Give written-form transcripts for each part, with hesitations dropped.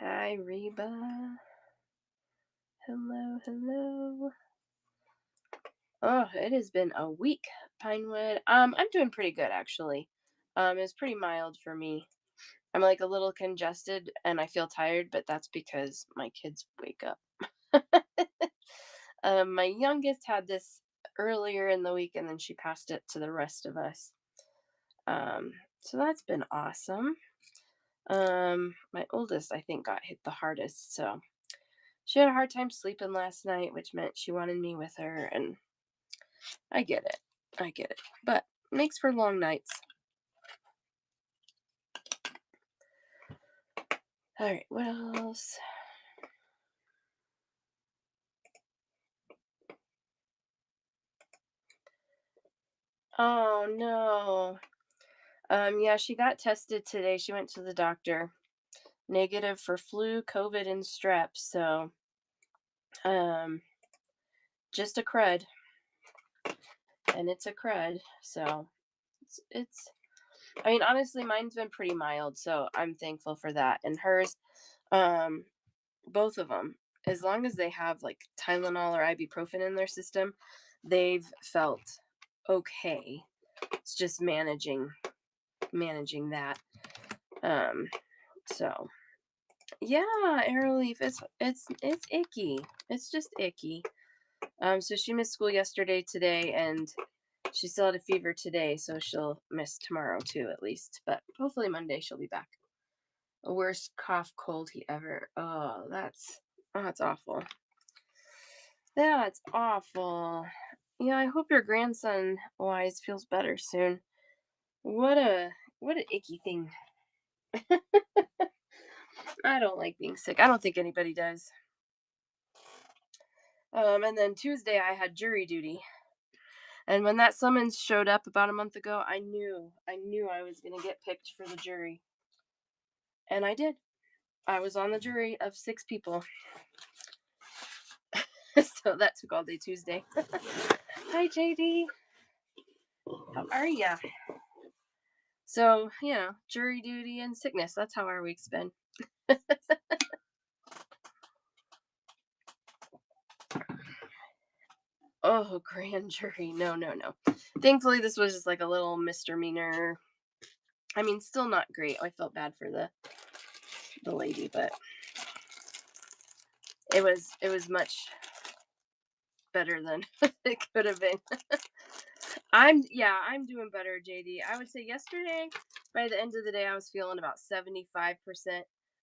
Hi, Reba. Hello, hello. Oh, it has been a week, Pinewood. I'm doing pretty good actually. It was pretty mild for me. I'm like a little congested and I feel tired, but that's because my kids wake up. My youngest had this earlier in the week and then she passed it to the rest of us. Um, so that's been awesome. My oldest, I think, got hit the hardest, so she had a hard time sleeping last night, which meant she wanted me with her, and I get it. I get it. But makes for long nights. All right, what else? Oh no. Yeah, she got tested today. She went to the doctor. Negative for flu, COVID, and strep. So, um, just a crud, and it's a crud. So, it's. I mean, honestly, mine's been pretty mild, so I'm thankful for that. And hers, um, both of them, as long as they have like Tylenol or ibuprofen in their system, they've felt okay. It's just managing that. Um, so yeah, Arrowleaf, it's icky. It's just icky. So she missed school yesterday, today, and she still had a fever today, so she'll miss tomorrow too, at least. But hopefully Monday she'll be back. A worst cough cold he ever. Oh, that's awful. That's awful. Yeah, I hope your grandson wise feels better soon. What a what an icky thing. I don't like being sick. I don't think anybody does. And then Tuesday I had jury duty. And when that summons showed up about a month ago, I knew I was gonna get picked for the jury. And I did. I was on the jury of 6 people. So that took all day Tuesday. Hi JD. How are ya? So, jury duty and sickness. That's how our week's been. Oh, grand jury. No, no, no. Thankfully, this was just like a little misdemeanor. I mean, still not great. I felt bad for the lady, but it was much better than it could have been. I'm doing better, JD. I would say yesterday, by the end of the day, I was feeling about 75%.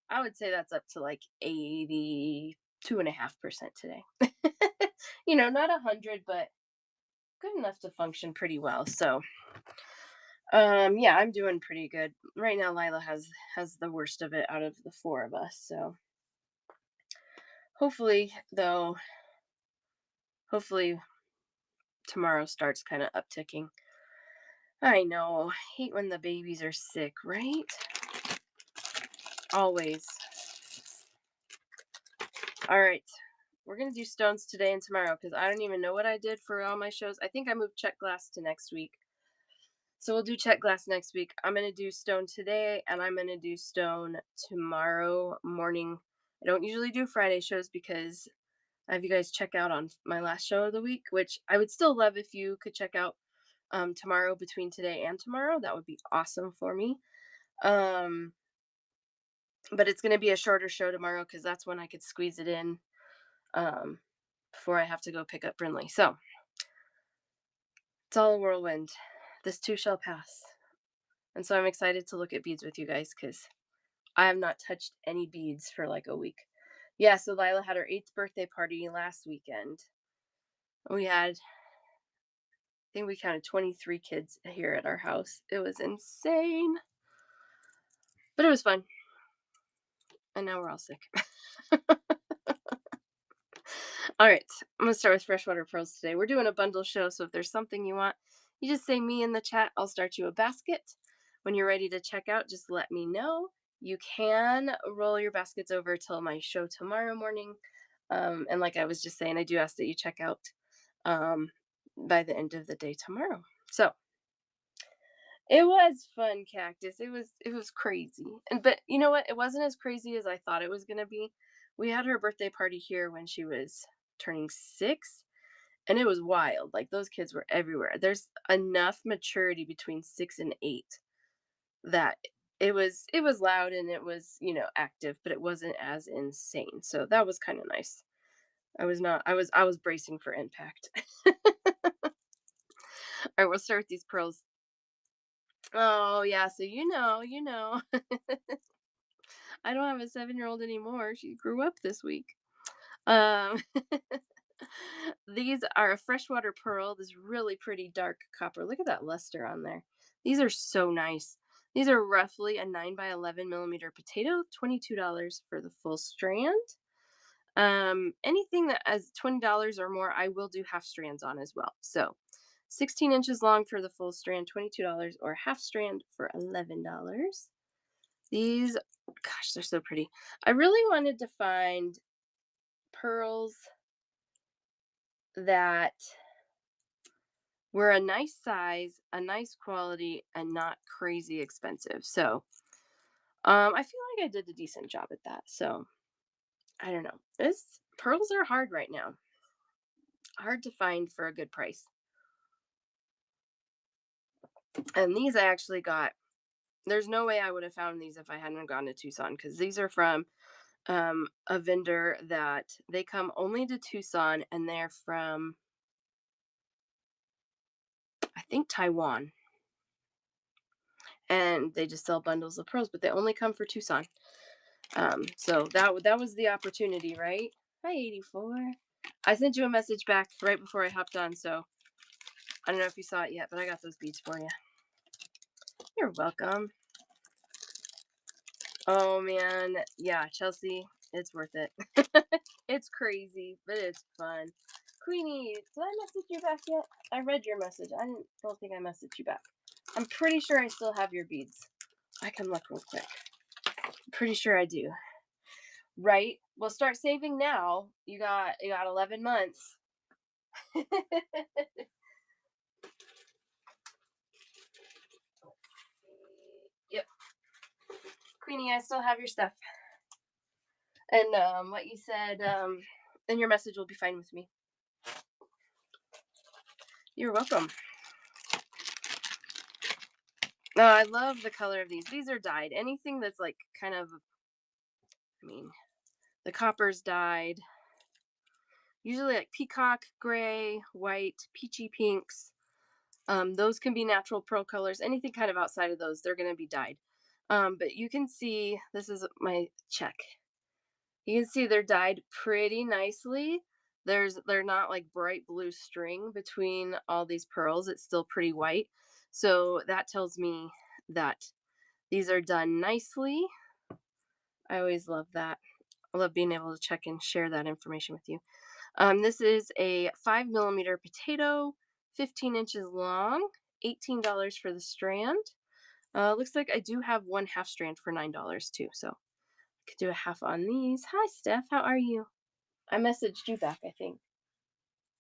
I would say that's up to like 82.5% today. Not 100, but good enough to function pretty well. So, yeah, I'm doing pretty good right now. Lila has the worst of it out of the four of us. So hopefully, though, hopefully tomorrow starts kind of upticking. I know. I hate when the babies are sick, right? Always. All right. We're going to do stones today and tomorrow because I don't even know what I did for all my shows. I think I moved check glass to next week. So we'll do check glass next week. I'm going to do stone today and I'm going to do stone tomorrow morning. I don't usually do Friday shows because I have you guys check out on my last show of the week, which I would still love if you could check out tomorrow between today and tomorrow. That would be awesome for me. Um, but it's going to be a shorter show tomorrow because that's when I could squeeze it in um, before I have to go pick up Brinley. So it's all a whirlwind. This too shall pass. And so I'm excited to look at beads with you guys because I have not touched any beads for like a week. Yeah, so Lila had her 8th birthday party last weekend. We had, I think we counted 23 kids here at our house. It was insane, but it was fun. And now we're all sick. All right, I'm gonna start with freshwater pearls today. We're doing a bundle show, so if there's something you want, you just say me in the chat. I'll start you a basket. When you're ready to check out, just let me know. You can roll your baskets over till my show tomorrow morning. And like I was just saying, I do ask that you check out um, by the end of the day tomorrow. So It was fun, Cactus. It was crazy. And but you know what? It wasn't as crazy as I thought it was gonna be. We had her birthday party here when she was turning 6, and it was wild. Like those kids were everywhere. There's enough maturity between 6 and 8 that it was loud and it was, active, but it wasn't as insane. So that was kind of nice. I was not I was bracing for impact. All right, we'll start with these pearls. Oh yeah, so I don't have a 7-year-old anymore. She grew up this week. Um, these are a freshwater pearl, this really pretty dark copper. Look at that luster on there. These are so nice. These are roughly a 9 by 11 millimeter potato, $22 for the full strand. Anything that is $20 or more, I will do half strands on as well. So 16 inches long for the full strand, $22, or half strand for $11. These, gosh, they're so pretty. I really wanted to find pearls that were a nice size, a nice quality, and not crazy expensive. So, I feel like I did a decent job at that. So, I don't know. This pearls are hard right now. Hard to find for a good price. And these I actually got. There's no way I would have found these if I hadn't gone to Tucson because these are from a vendor that they come only to Tucson and they're from, I think, Taiwan. And they just sell bundles of pearls, but they only come for Tucson. So that was the opportunity, right? Hi, 84. I sent you a message back right before I hopped on, so I don't know if you saw it yet, but I got those beads for you. You're welcome. Oh man, yeah, Chelsea, it's worth it. It's crazy, but it's fun. Queenie, did I message you back yet? I read your message. Don't think I messaged you back. I'm pretty sure I still have your beads. I can look real quick. Pretty sure I do. Right? Well, start saving now. You got 11 months. Yep. Queenie, I still have your stuff. And what you said, and your message will be fine with me. You're welcome. I love the color of these. These are dyed. Anything that's like kind of, I mean, the copper's dyed. Usually like peacock gray, white, peachy pinks. Those can be natural pearl colors. Anything kind of outside of those, they're going to be dyed. But you can see, this is my check. You can see they're dyed pretty nicely. They're not like bright blue string between all these pearls. It's still pretty white. So that tells me that these are done nicely. I always love that. I love being able to check and share that information with you. This is a 5 millimeter potato, 15 inches long, $18 for the strand. Looks like I do have one half strand for $9 too, so I could do a half on these. Hi, Steph. How are you? I messaged you back, I think.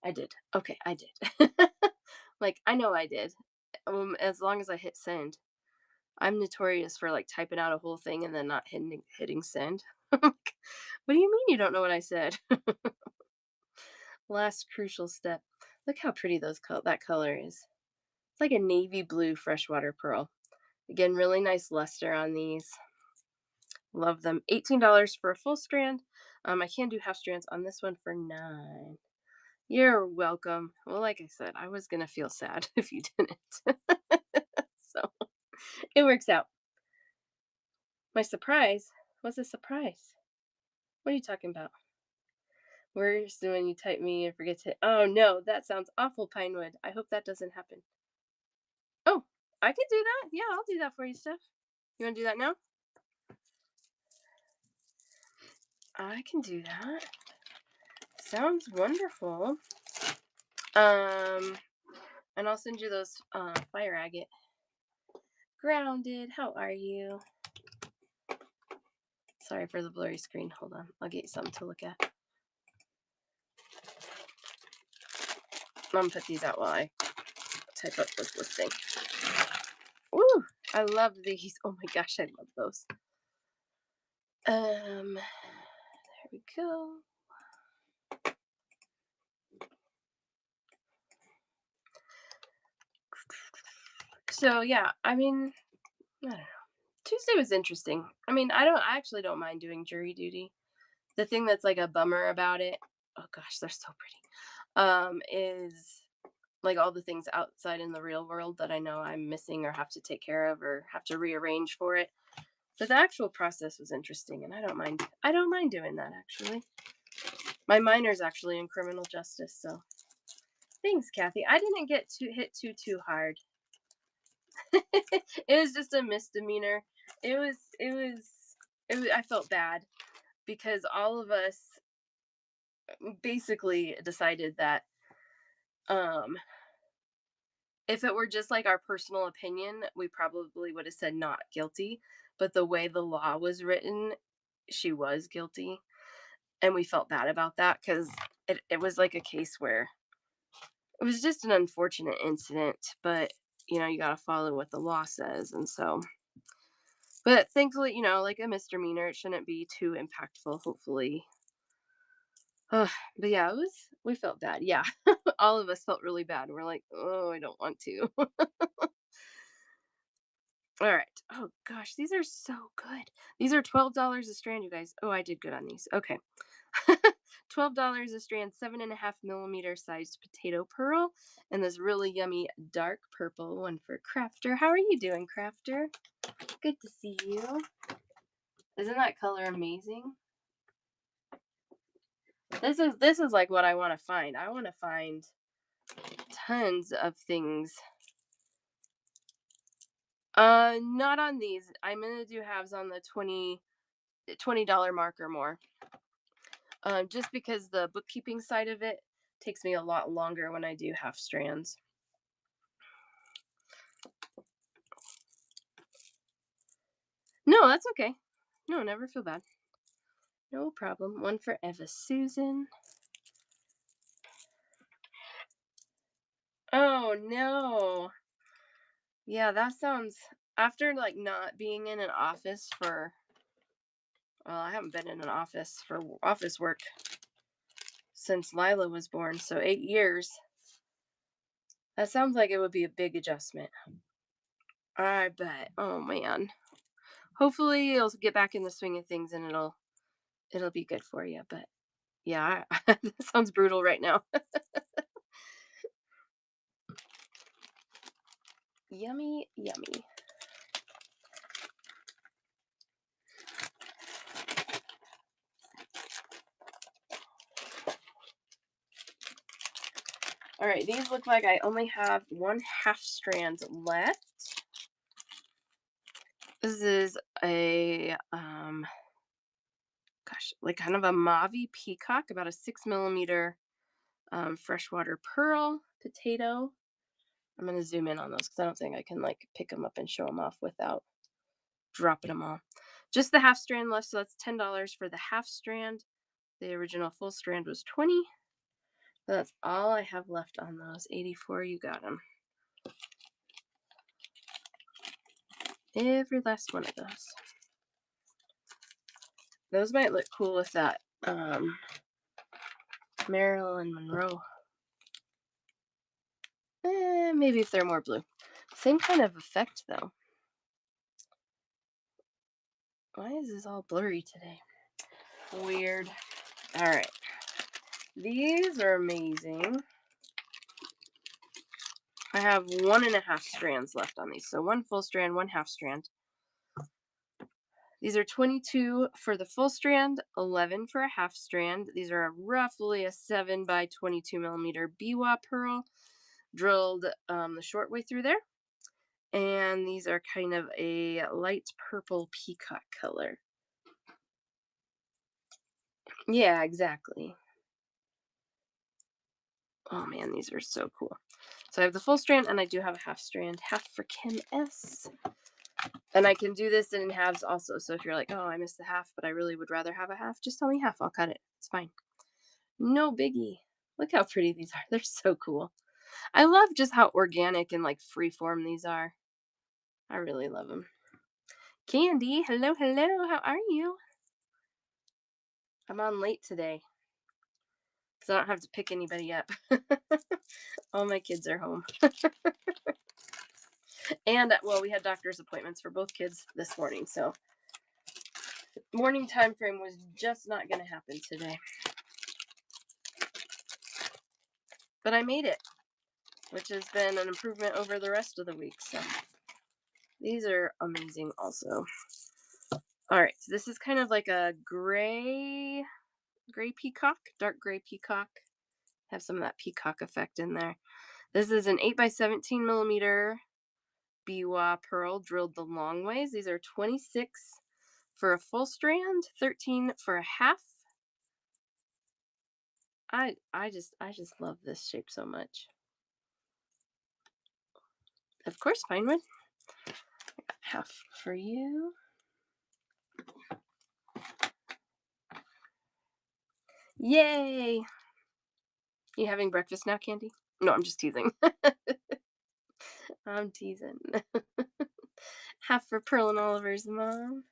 I did. Okay, I did. Like, I know I did. As long as I hit send. I'm notorious for like typing out a whole thing and then not hitting send. What do you mean you don't know what I said? Last crucial step. Look how pretty that color is. It's like a navy blue freshwater pearl. Again, really nice luster on these. Love them. $18 for a full strand. I can do half strands on this one for 9. You're welcome. Well, like I said, I was gonna feel sad if you didn't. So it works out. My surprise? What's a surprise? What are you talking about? Where's when you type me and forget to? Oh no, that sounds awful, Pinewood. I hope that doesn't happen. Oh, I can do that. Yeah, I'll do that for you, Steph. You want to do that now? I can do that. Sounds wonderful. And I'll send you those fire agate. Grounded, how are you? Sorry for the blurry screen. Hold on. I'll get you something to look at. I'm gonna put these out while I type up this listing. Woo! I love these. Oh my gosh, I love those. There we go. So yeah, I mean, I don't know. Tuesday was interesting. I mean, I actually don't mind doing jury duty. The thing that's like a bummer about it, oh gosh, they're so pretty. Is like all the things outside in the real world that I know I'm missing or have to take care of or have to rearrange for it. But the actual process was interesting and I don't mind doing that actually. My minor's actually in criminal justice, so thanks, Kathy. I didn't get too hard. It was just a misdemeanor. It was I felt bad because all of us basically decided that um if it were just like our personal opinion, we probably would have said not guilty, but the way the law was written, she was guilty, and we felt bad about that cuz it was like a case where it was just an unfortunate incident, but you got to follow what the law says and so but thankfully, like a misdemeanor, it shouldn't be too impactful, hopefully. Ugh, but yeah, we felt bad. Yeah. All of us felt really bad. We're like, "Oh, I don't want to." All right. Oh gosh, these are so good. These are $12 a strand, you guys. Oh, I did good on these. Okay. $12 a strand, 7.5 millimeter sized potato pearl, and this really yummy dark purple one for Crafter. How are you doing, Crafter? Good to see you. Isn't that color amazing? This is like what I want to find. I want to find tons of things. Not on these. I'm gonna do halves on the $20 mark or more. Just because the bookkeeping side of it takes me a lot longer when I do half strands. No, that's okay. No, never feel bad. No problem. One for Eva Susan. Oh no. Yeah, that sounds after like not being in an office for well, I haven't been in an office for office work since Lila was born, so 8 years. That sounds like it would be a big adjustment. I bet. Oh man. Hopefully you'll get back in the swing of things and it'll be good for you. But yeah, that sounds brutal right now. Yummy, yummy. All right, these look like I only have one half strand left. This is a gosh, like kind of a mauve peacock, about a 6 millimeter freshwater pearl potato. I'm gonna zoom in on those because I don't think I can like pick them up and show them off without dropping them all. Just the half strand left, so that's $10 for the half strand. The original full strand was 20. So that's all I have left on those. 84, you got them. Every last one of those. Those might look cool with that Marilyn Monroe. Maybe if they're more blue. Same kind of effect though. Why is this all blurry today? Weird. All right. These are amazing. I have 1.5 strands left on these. So one full strand, one half strand. These are 22 for the full strand, 11 for a half strand. These are roughly a 7 by 22 millimeter biwa pearl, drilled the short way through there. And these are kind of a light purple peacock color. Yeah, exactly. Oh man, these are so cool. So I have the full strand and I do have a half strand, half for Kim S. And I can do this in halves also. So if you're like, oh, I missed the half, but I really would rather have a half, just tell me half. I'll cut it. It's fine. No biggie. Look how pretty these are. They're so cool. I love just how organic and like free form these are. I really love them. Candy, hello, hello. How are you? I'm on late today because I don't have to pick anybody up. All my kids are home. And, well, we had doctor's appointments for both kids this morning, so morning time frame was just not going to happen today. But I made it, which has been an improvement over the rest of the week. So these are amazing also. All right, so this is kind of like a gray peacock, dark gray peacock. Have some of that peacock effect in there. This is an 8x17 millimeter biwa pearl drilled the long ways. These are 26 for a full strand, 13 for a half. I just love this shape so much. Of course, Pinewood. Half for you. Yay! You having breakfast now, Candy? No, I'm just teasing. I'm teasing. Half for Pearl and Oliver's mom.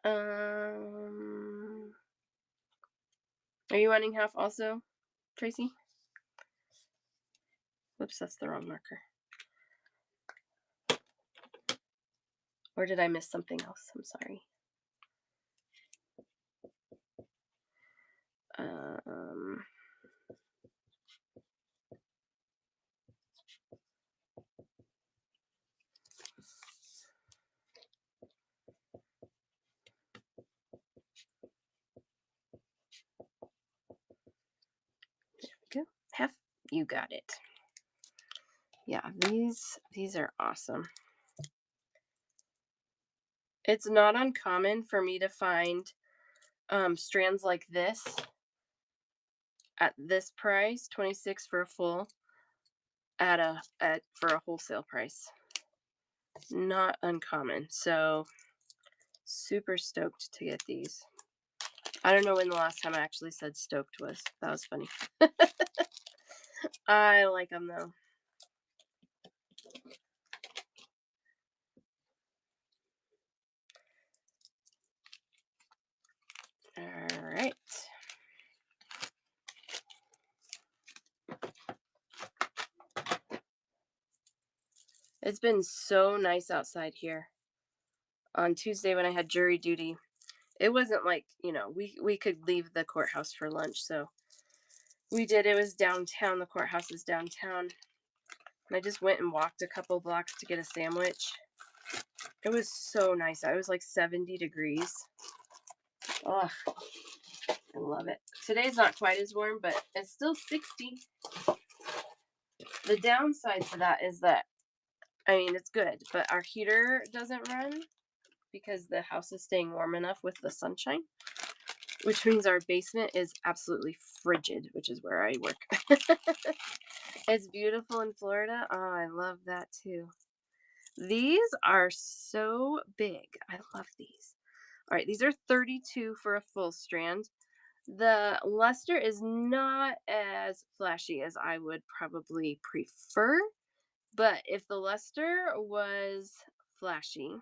um, are you wanting half also, Tracy? Whoops, that's the wrong marker. Or did I miss something else? I'm sorry. Um, there we go. Half. You got it. Yeah, these are awesome. It's not uncommon for me to find strands like this at this price, 26 for a full, for a wholesale price. Not uncommon. So super stoked to get these. I don't know when the last time I actually said stoked was. That was funny. I like them though. All right. It's been so nice outside here. On Tuesday when I had jury duty, it wasn't like, we could leave the courthouse for lunch, so we did. It was downtown. The courthouse is downtown. And I just went and walked a couple blocks to get a sandwich. It was so nice. It was like 70 degrees. Oh, I love it. Today's not quite as warm, but it's still 60. The downside to that is that, it's good, but our heater doesn't run because the house is staying warm enough with the sunshine, which means our basement is absolutely frigid, which is where I work. It's beautiful in Florida. Oh, I love that too. These are so big. I love these. All right, these are 32 for a full strand. The luster is not as flashy as I would probably prefer, but if the luster was flashy,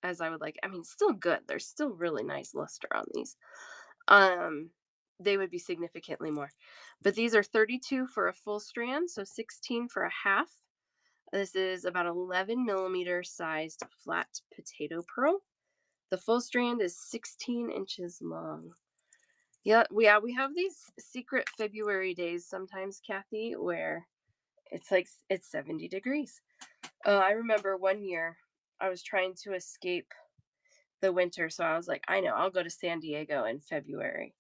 as I would like, still good. There's still really nice luster on these. They would be significantly more. But these are 32 for a full strand, so 16 for a half. This is about 11 millimeter sized flat potato pearl. The full strand is 16 inches long. Yeah, we have these secret February days sometimes, Kathy, where it's 70 degrees. I remember one year I was trying to escape the winter, so I was like, I know, I'll go to San Diego in February.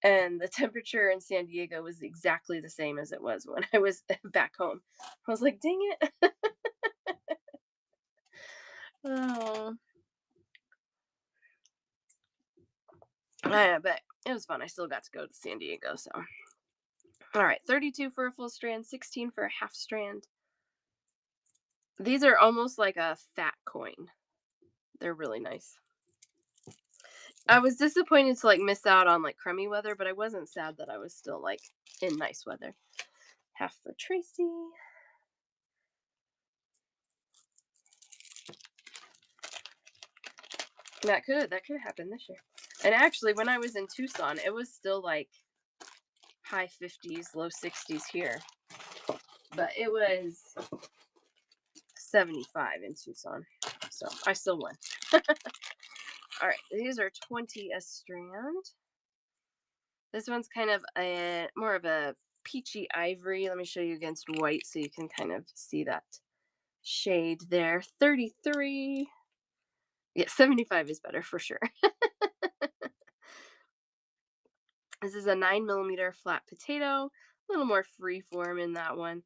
And the temperature in San Diego was exactly the same as it was when I was back home. I was like, dang it. Oh. Yeah, but it was fun. I still got to go to San Diego, so. All right, 32 for a full strand, 16 for a half strand. These are almost like a fat coin. They're really nice. I was disappointed to like miss out on like crummy weather, but I wasn't sad that I was still like in nice weather. Half for Tracy. That could have happened this year. And actually, when I was in Tucson, it was still like high 50s, low 60s here, but it was 75 in Tucson. So I still won. All right, these are 20 a strand. This one's kind of a more of a peachy ivory. Let me show you against white so you can kind of see that shade there. 33. Yeah, 75 is better for sure. This is a 9 millimeter flat potato, a little more free form in that one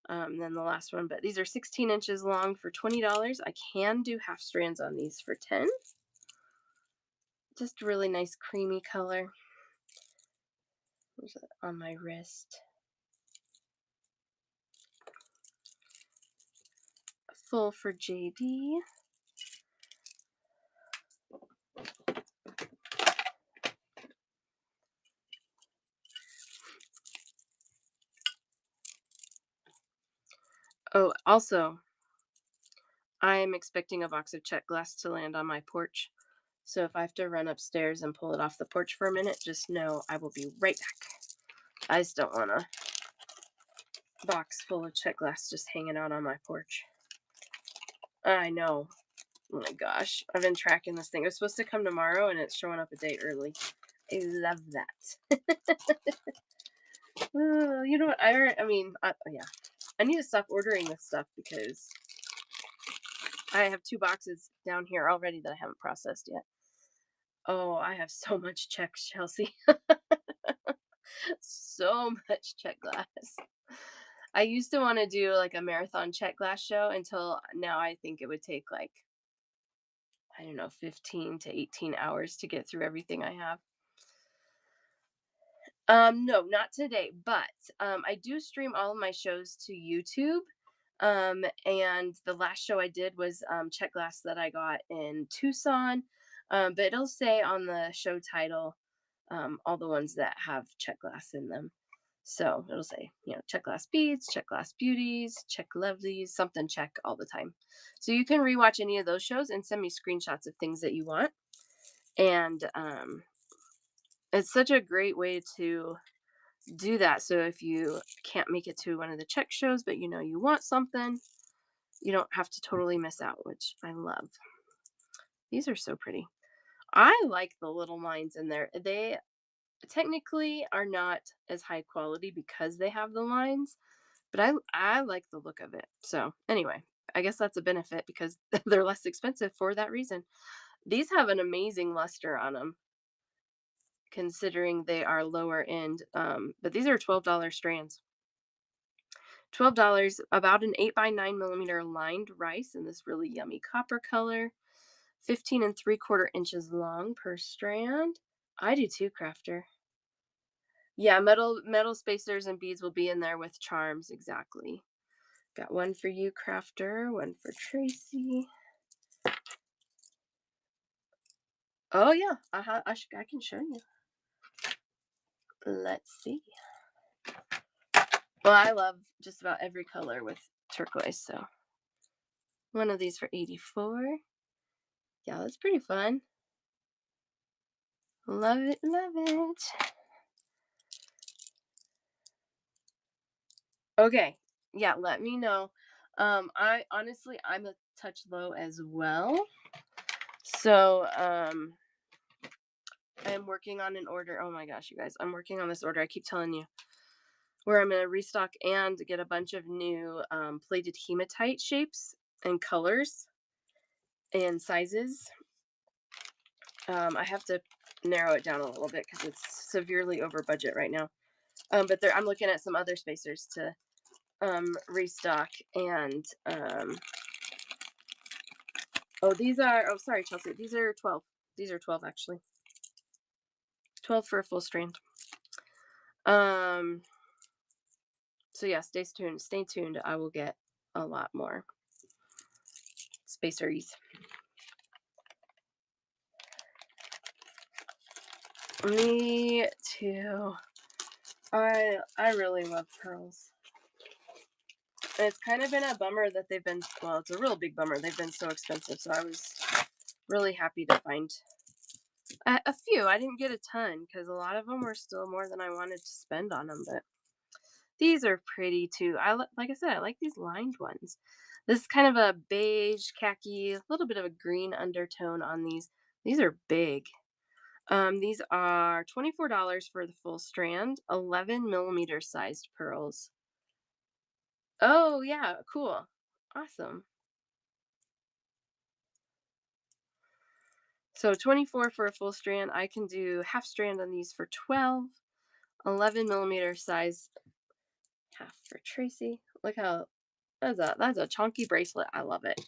than the last one, but these are 16 inches long for $20. I can do half strands on these for 10. Just really nice creamy color. There's it on my wrist. Full for JD. Oh, also, I am expecting a box of check glass to land on my porch. So if I have to run upstairs and pull it off the porch for a minute, just know I will be right back. I just don't want a box full of check glass just hanging out on my porch. I know. Oh my gosh. I've been tracking this thing. It was supposed to come tomorrow and it's showing up a day early. I love that. You know what? Yeah. I need to stop ordering this stuff because I have 2 boxes down here already that I haven't processed yet. Oh, I have so much checks, Chelsea. So much check glass. I used to want to do like a marathon check glass show until now I think it would take like, I don't know, 15 to 18 hours to get through everything I have. No, not today, but I do stream all of my shows to YouTube. And the last show I did was check glass that I got in Tucson. But it'll say on the show title all the ones that have check glass in them. So it'll say, check glass beads, check glass beauties, check lovelies, something check all the time. So you can rewatch any of those shows and send me screenshots of things that you want. And it's such a great way to do that. So if you can't make it to one of the check shows, but you want something, you don't have to totally miss out, which I love. These are so pretty. I like the little lines in there. They technically are not as high quality because they have the lines, but I like the look of it. So anyway, I guess that's a benefit because they're less expensive for that reason. These have an amazing luster on them considering they are lower end. But these are $12 strands. $12, about an 8 by 9 millimeter lined rice in this really yummy copper color. 15 3/4 inches long per strand. I do too, Crafter. Yeah, metal spacers and beads will be in there with charms, exactly. Got one for you, Crafter, one for Tracy. Oh yeah, I can show you. Let's see. Well, I love just about every color with turquoise, so one of these for 84. Yeah, that's pretty fun. Love it, love it. Okay. Yeah, let me know. I'm a touch low as well. So, I am working on an order. Oh my gosh, you guys. I'm working on this order. I keep telling you where I'm going to restock and get a bunch of new plated hematite shapes and colors and sizes. I have to narrow it down a little bit because it's severely over budget right now. But I'm looking at some other spacers to restock and sorry, Chelsea, these are 12. These are 12 actually. 12 for a full strand. So yeah, stay tuned. I will get a lot more spaceries. Me too. I really love pearls. And it's kind of been a bummer that they've been, well, it's a real big bummer. They've been so expensive. So I was really happy to find a few. I didn't get a ton because a lot of them were still more than I wanted to spend on them. But these are pretty too. Like I said, I like these lined ones. This is kind of a beige, khaki, a little bit of a green undertone on these. These are big. These are $24 for the full strand, 11 millimeter sized pearls. Oh yeah, cool, awesome. So 24 for a full strand. I can do half strand on these for 12, 11 millimeter size, half for Tracy. Look how that's a chunky bracelet. I love it.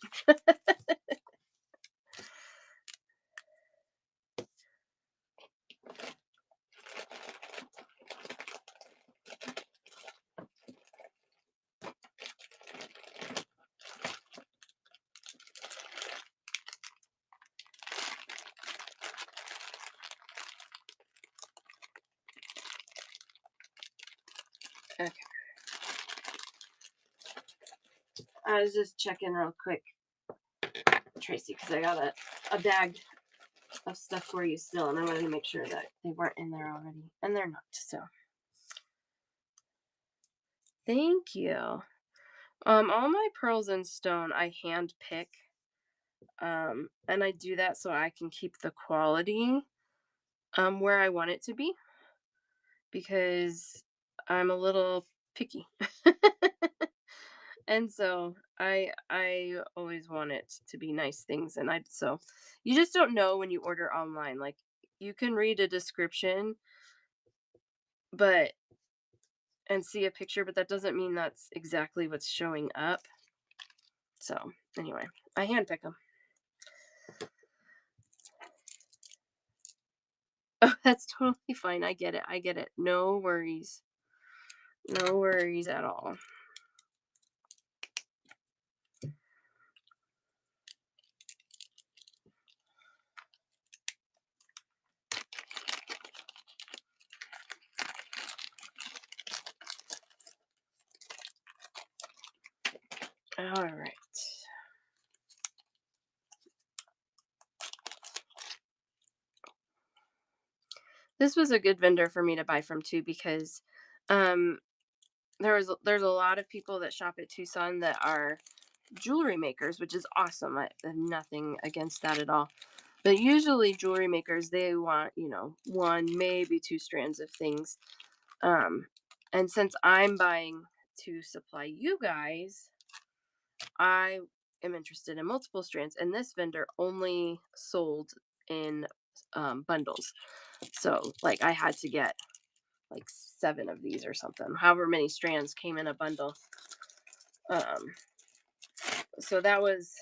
Okay, I was just checking real quick, Tracy, because I got a bag of stuff for you still, and I wanted to make sure that they weren't in there already, and they're not. So thank you. All my pearls and stone I hand pick, and I do that so I can keep the quality where I want it to be because I'm a little picky. And so I always want it to be nice things, and I so you just don't know when you order online. Like you can read a description but and see a picture, but that doesn't mean that's exactly what's showing up. So anyway, I handpick them. Oh, that's totally fine. I get it. I get it. No worries. No worries at all. All right. This was a good vendor for me to buy from too because um there's a lot of people that shop at Tucson that are jewelry makers, which is awesome. I have nothing against that at all. But usually jewelry makers they want, one, maybe two strands of things. Um and since I'm buying to supply you guys, I am interested in multiple strands, and this vendor only sold in bundles. So, like, I had to get like 7 of these or something. However many strands came in a bundle. Um, so that was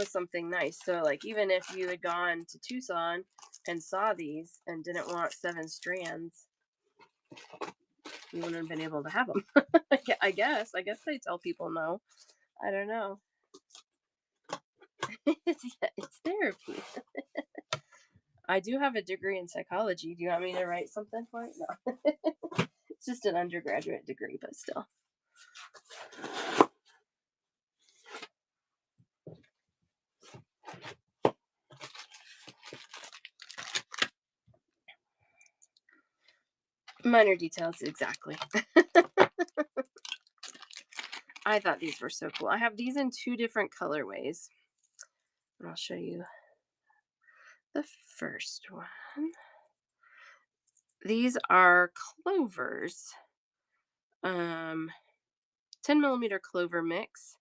something nice. So, like, even if you had gone to Tucson and saw these and didn't want 7 strands, you wouldn't have been able to have them. I guess. I guess they tell people no. I don't know. It's therapy. I do have a degree in psychology. Do you want me to write something for it? No. It's just an undergraduate degree, but still. Minor details, exactly. I thought these were so cool. I have these in 2 different colorways. And I'll show you the first one. These are clovers. 10 millimeter clover mix.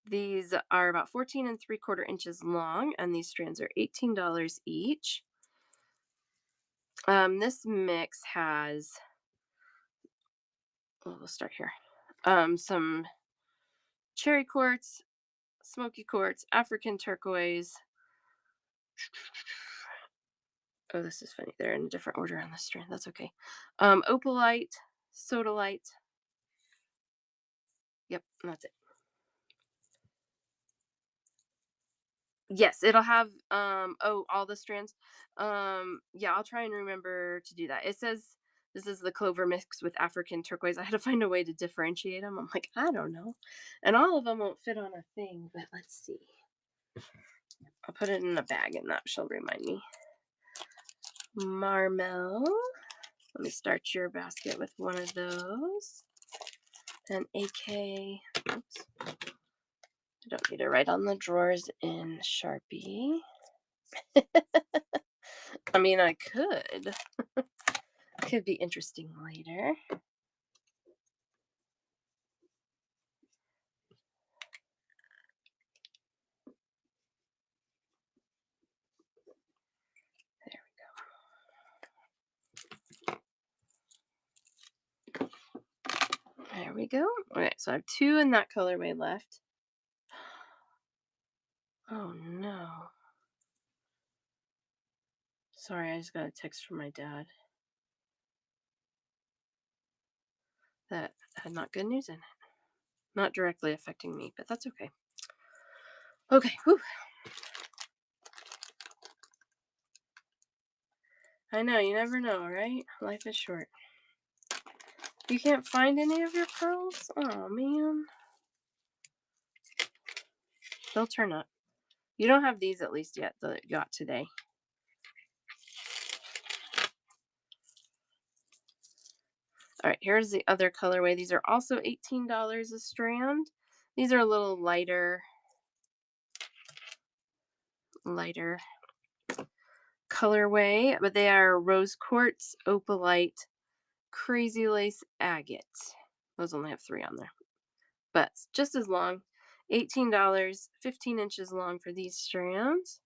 These are about 14 3/4 inches long, and these strands are $18 each. This mix has, well, we'll start here. Some cherry quartz, smoky quartz, African turquoise. Oh, this is funny. They're in a different order on the strand. That's okay. Opalite, sodalite. Yep, and that's it. Yes, it'll have, oh, all the strands. Yeah, I'll try and remember to do that. It says this is the clover mix with African turquoise. I had to find a way to differentiate them. I'm like, I don't know. And all of them won't fit on a thing, but let's see. I'll put it in a bag and that shall remind me. Marmel. Let me start your basket with one of those. And AK. Oops. I don't need to write on the drawers in Sharpie. I mean, I could. Could be interesting later. There we go. Okay, so I have two in that colorway left. Oh no. Sorry, I just got a text from my dad that had not good news in it. Not directly affecting me, but that's okay. Okay, whew. I know, you never know, right? Life is short. You can't find any of your pearls? Oh man. They'll turn up. You don't have these at least yet that you got today. All right, here's the other colorway. These are also $18 a strand. These are a little lighter colorway, but they are rose quartz, opalite, crazy lace, agate. Those only have 3 on there, but just as long. $18, 15 inches long for these strands.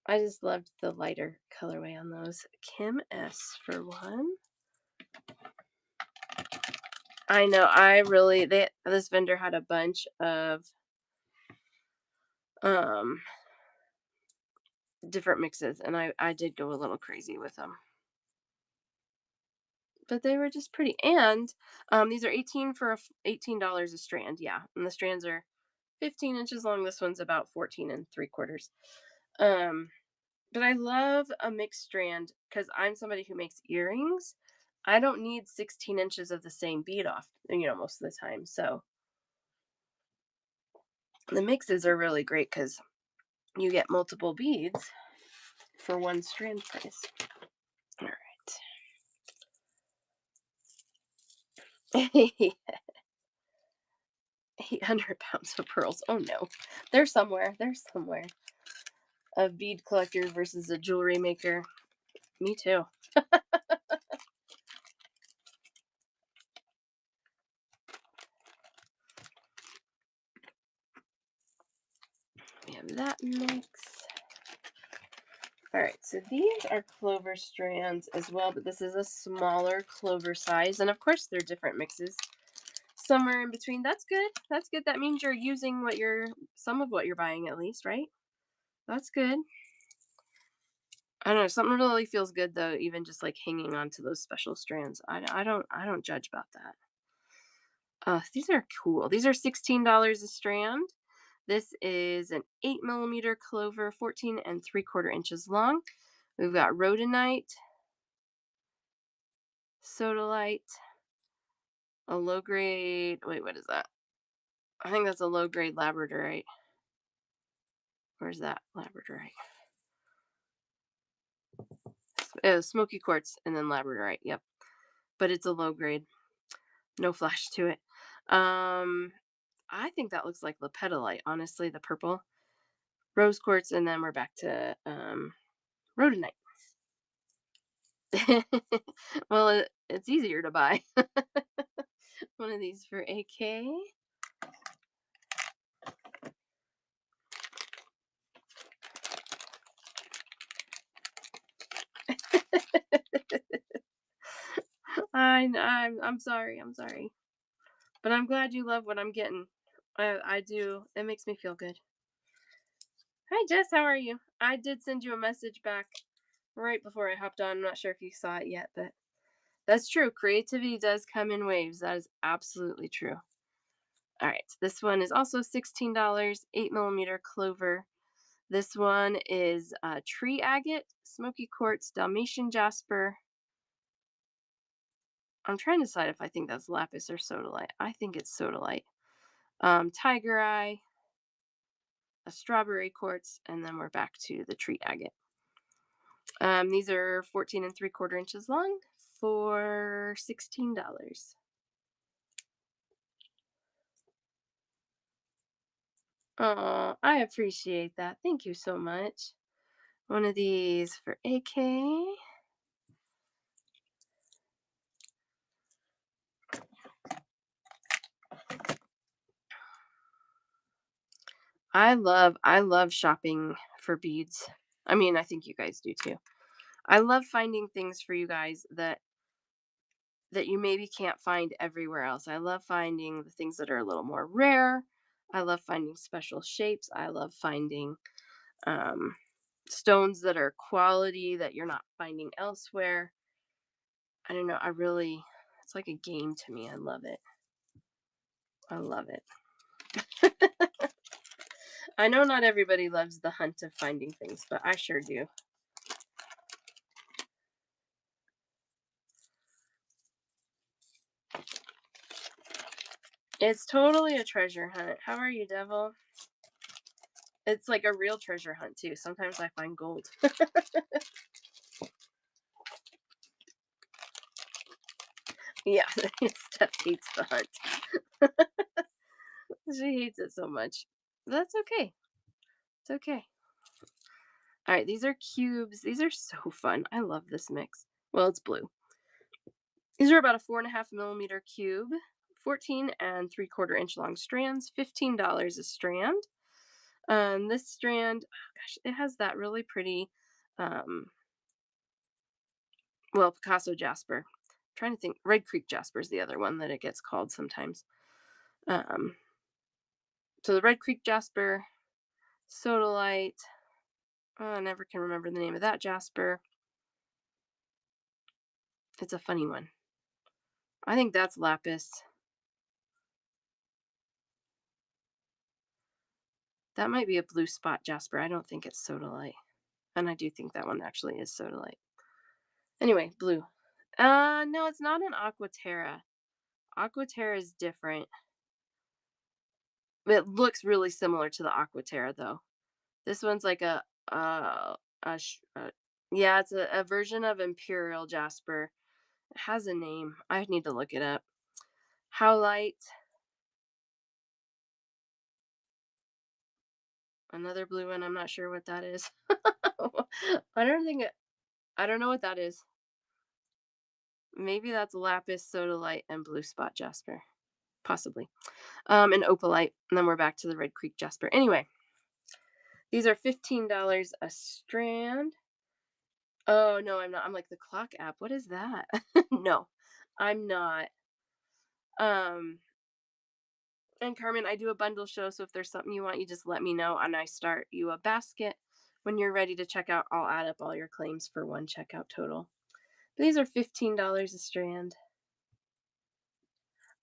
I just loved the lighter colorway on those. Kim S for one. I know. This vendor had a bunch of um different mixes, and I did go a little crazy with them. But they were just pretty. And these are $18 a strand. Yeah, and the strands are 15 inches long. This one's about 14 and 3/4. Um, but I love a mixed strand because I'm somebody who makes earrings. I don't need 16 inches of the same bead off, most of the time. So the mixes are really great because you get multiple beads for one strand price. All right. 800 pounds of pearls. Oh no. They're somewhere. They're somewhere. A bead collector versus a jewelry maker. Me too. We have that mix. All right, so these are clover strands as well, but this is a smaller clover size. And of course, they're different mixes. Somewhere in between. That's good. That's good. That means you're using some of what you're buying at least, right? That's good. I don't know. Something really feels good though, even just like hanging on to those special strands. I don't judge about that. These are cool. These are $16 a strand. This is an 8 millimeter clover, 14 and 3/4 inches long. We've got rhodonite, sodalite, a low grade. Wait, what is that? I think that's a low grade labradorite. Where's that labradorite? Smoky quartz and then labradorite. Yep, but it's a low grade. No flash to it. Um, I think that looks like lepidolite. Honestly, the purple rose quartz, and then we're back to rhodonite. Well, it's easier to buy one of these for AK. I'm sorry. I'm sorry, but I'm glad you love what I'm getting. I do. It makes me feel good. Hi Jess, how are you? I did send you a message back right before I hopped on. I'm not sure if you saw it yet, but that's true. Creativity does come in waves. That is absolutely true. All right. This one is also $16, 8 millimeter clover. This one is tree agate, smoky quartz, Dalmatian jasper. I'm trying to decide if I think that's lapis or sodalite. I think it's sodalite. Tiger eye, a strawberry quartz, and then we're back to the tree agate. These are 14 3/4 inches long for $16. Oh, I appreciate that. Thank you so much. One of these for AK. I love shopping for beads. I mean, I think you guys do too. I love finding things for you guys that you maybe can't find everywhere else. I love finding the things that are a little more rare. I love finding special shapes. I love finding um, stones that are quality that you're not finding elsewhere. I don't know. It's like a game to me. I love it. I love it. I know not everybody loves the hunt of finding things, but I sure do. It's totally a treasure hunt. How are you, Devil? It's like a real treasure hunt too. Sometimes I find gold. Yeah, Steph hates the hunt. She hates it so much. That's okay. It's okay. All right, these are cubes. These are so fun. I love this mix. Well, it's blue. These are about a 4.5 millimeter cube, 14 3/4 inch long strands, $15 a strand. This strand, oh gosh, it has that really pretty, um, well, Picasso jasper. I'm trying to think. Red Creek jasper is the other one that it gets called sometimes. Um, so the Red Creek jasper, sodalite. Oh, I never can remember the name of that jasper. It's a funny one. I think that's lapis. That might be a blue spot jasper. I don't think it's sodalite. And I do think that one actually is sodalite. Anyway, blue. No, it's not an aquaterra. Aquaterra is different. It looks really similar to the aquaterra though. This one's like a yeah, it's a version of imperial jasper. It has a name. I need to look it up. Howlite. Another blue one. I'm not sure what that is. I don't think it. I don't know what that is. Maybe that's lapis, sodalite, and blue spot jasper, possibly. And opalite, and then we're back to the Red Creek jasper. Anyway, these are $15 a strand. Oh no, I'm not. I'm like the clock app. What is that? No, I'm not. Um, and Carmen, I do a bundle show, so if there's something you want, you just let me know, and I start you a basket. When you're ready to check out, I'll add up all your claims for one checkout total. These are $15 a strand.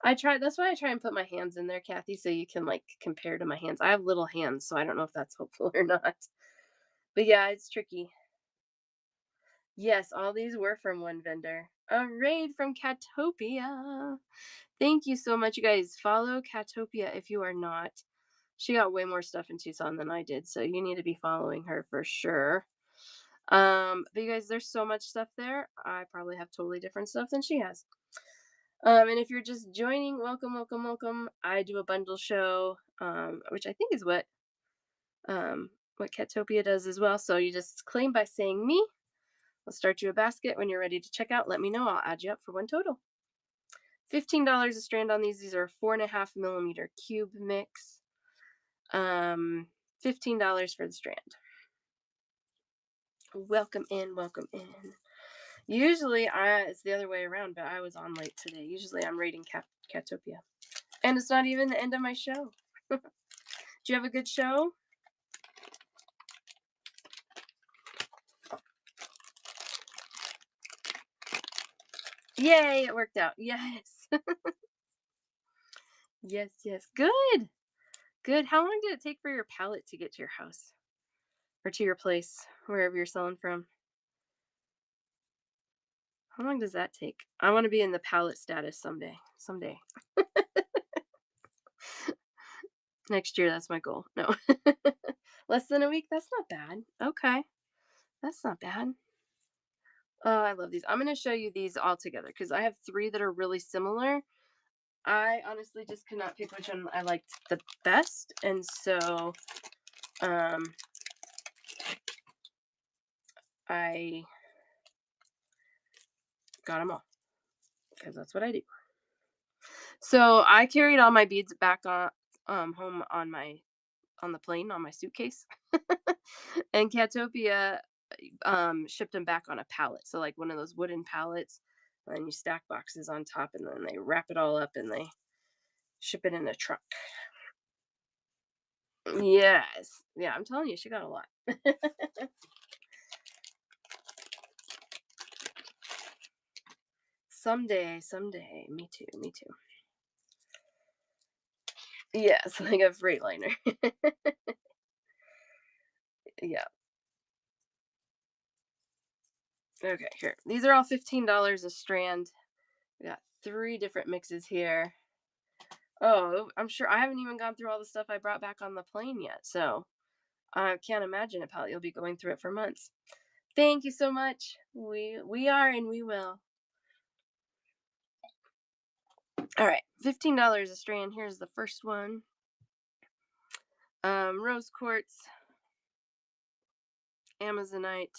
That's why I try and put my hands in there, Kathy, so you can like compare to my hands. I have little hands, so I don't know if that's helpful or not. But yeah, it's tricky. Yes, all these were from one vendor. A raid from Catopia. Thank you so much, you guys. Follow Catopia if you are not. She got way more stuff in Tucson than I did, so you need to be following her for sure. But you guys, there's so much stuff there. I probably have totally different stuff than she has. And if you're just joining, welcome, welcome, welcome. I do a bundle show, which I think is what Catopia does as well. So you just claim by saying me. I'll start you a basket. When you're ready to check out, let me know. I'll add you up for one total. $15 a strand on these. These are a 4.5 millimeter cube mix. $15 for the strand. Welcome in, welcome in. Usually, it's the other way around, but I was on late today. Usually, I'm rating Catopia, and it's not even the end of my show. Do you have a good show? Yay! It worked out. Yes. Yes, yes. Good. Good. How long did it take for your pallet to get to your house? or to your place, wherever you're selling from. How long does that take? I want to be in the pallet status someday. Someday. Next year, that's my goal. No. Less than a week? That's not bad. Okay. That's not bad. Oh, I love these. I'm going to show you these all together because I have three that are really similar. I honestly just could not pick which one I liked the best. And so um, I got them all because that's what I do. So I carried all my beads back on home on the plane on my suitcase. And Catopia shipped them back on a pallet. So like one of those wooden pallets, and then you stack boxes on top and then they wrap it all up and they ship it in a truck. Yes. Yeah, I'm telling you, she got a lot. Someday, someday. Me too, me too. Yes, like a Freightliner. Yeah. Okay, here. These are all $15 a strand. We got three different mixes here. Oh, I'm sure I haven't even gone through all the stuff I brought back on the plane yet. So I can't imagine it, pal. You'll be going through it for months. Thank you so much. We are and we will. All right, $15 a strand. Here's the first one. Rose quartz, Amazonite.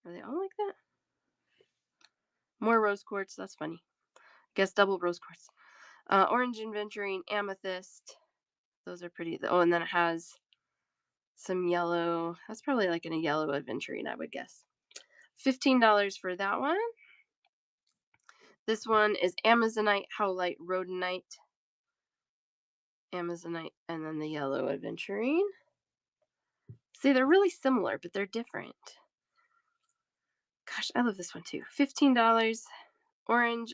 Are they all like that? More rose quartz. That's funny. Guess double rose quartz. Orange aventurine, amethyst. Those are pretty. Oh, and then it has some yellow. That's probably like in a yellow aventurine, I would guess. $15 for that one. This one is Amazonite, Howlite, Rhodonite. Amazonite, and then the yellow aventurine. See, they're really similar, but they're different. Gosh, I love this one too. $15. Orange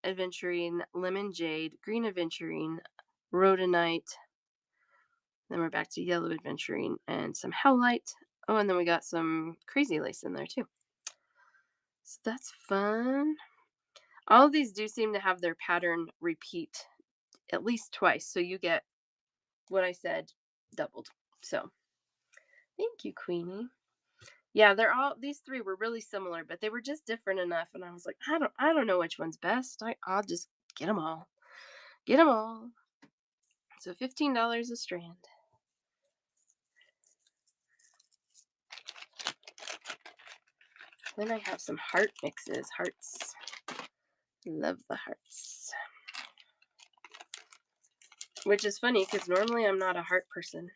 aventurine, lemon jade, green aventurine, rhodonite. Then we're back to yellow aventurine and some howlite. Oh, and then we got some crazy lace in there too. So that's fun. All of these do seem to have their pattern repeat at least twice. So you get what I said doubled. So thank you, Queenie. Yeah, these three were really similar, but they were just different enough. And I was like, I don't know which one's best. I'll just get them all. Get them all. So $15 a strand. Then I have some heart mixes. Hearts. Love the hearts. Which is funny because normally I'm not a heart person.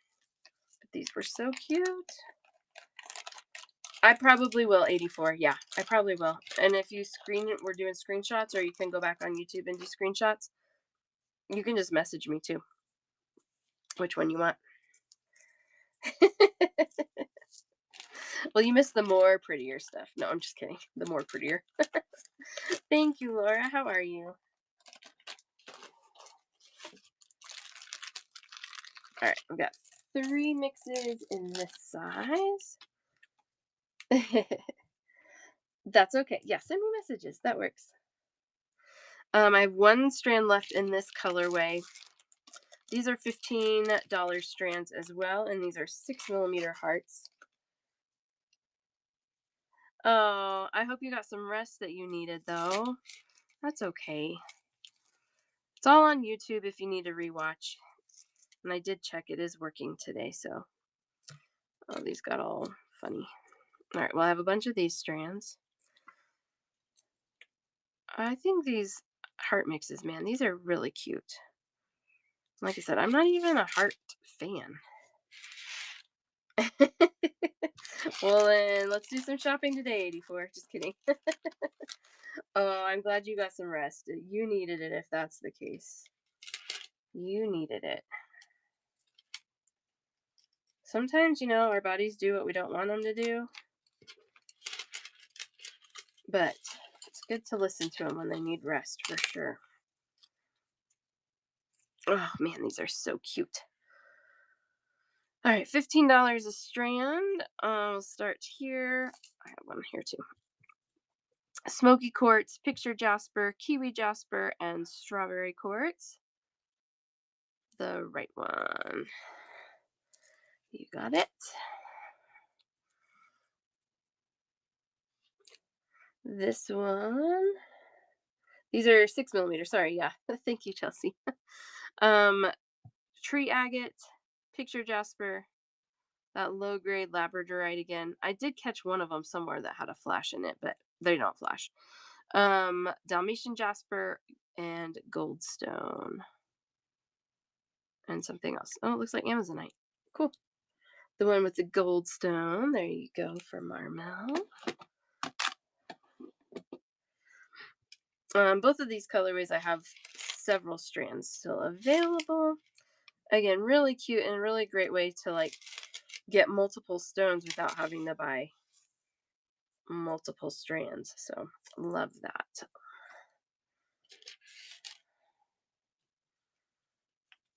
But these were so cute. I probably will 84. Yeah, I probably will. And if you we're doing screenshots, or you can go back on YouTube and do screenshots. You can just message me too. Which one you want? Well, you missed the more prettier stuff. No, I'm just kidding. The more prettier. Thank you, Laura. How are you? All right, we've got three mixes in this size. That's okay. Yeah, send me messages. That works. I have one strand left in this colorway. These are $15 strands as well, and these are 6mm hearts. Oh, I hope you got some rest that you needed, though. That's okay. It's all on YouTube if you need to rewatch. And I did check, it is working today, so. Oh, these got all funny. All right, well, I have a bunch of these strands. I think these heart mixes, man, these are really cute. Like I said, I'm not even a heart fan. Well, then let's do some shopping today, 84. Just kidding. Oh, I'm glad you got some rest. You needed it if that's the case. You needed it. Sometimes, our bodies do what we don't want them to do. But it's good to listen to them when they need rest, for sure. Oh, man, these are so cute. All right, $15 a strand. We'll start here. I have one here too. Smoky quartz, picture jasper, kiwi jasper, and strawberry quartz. The right one. You got it. This one. These are 6 millimeters. Sorry, yeah. Thank you, Chelsea. um, tree agate, picture jasper, that low grade labradorite again. I did catch one of them somewhere that had a flash in it, but they don't flash. Dalmatian jasper and goldstone and something else. Oh, it looks like Amazonite. Cool. The one with the goldstone. There you go for Marmel. Both of these colorways, I have several strands still available. Again, really cute and really great way to like get multiple stones without having to buy multiple strands. So love that.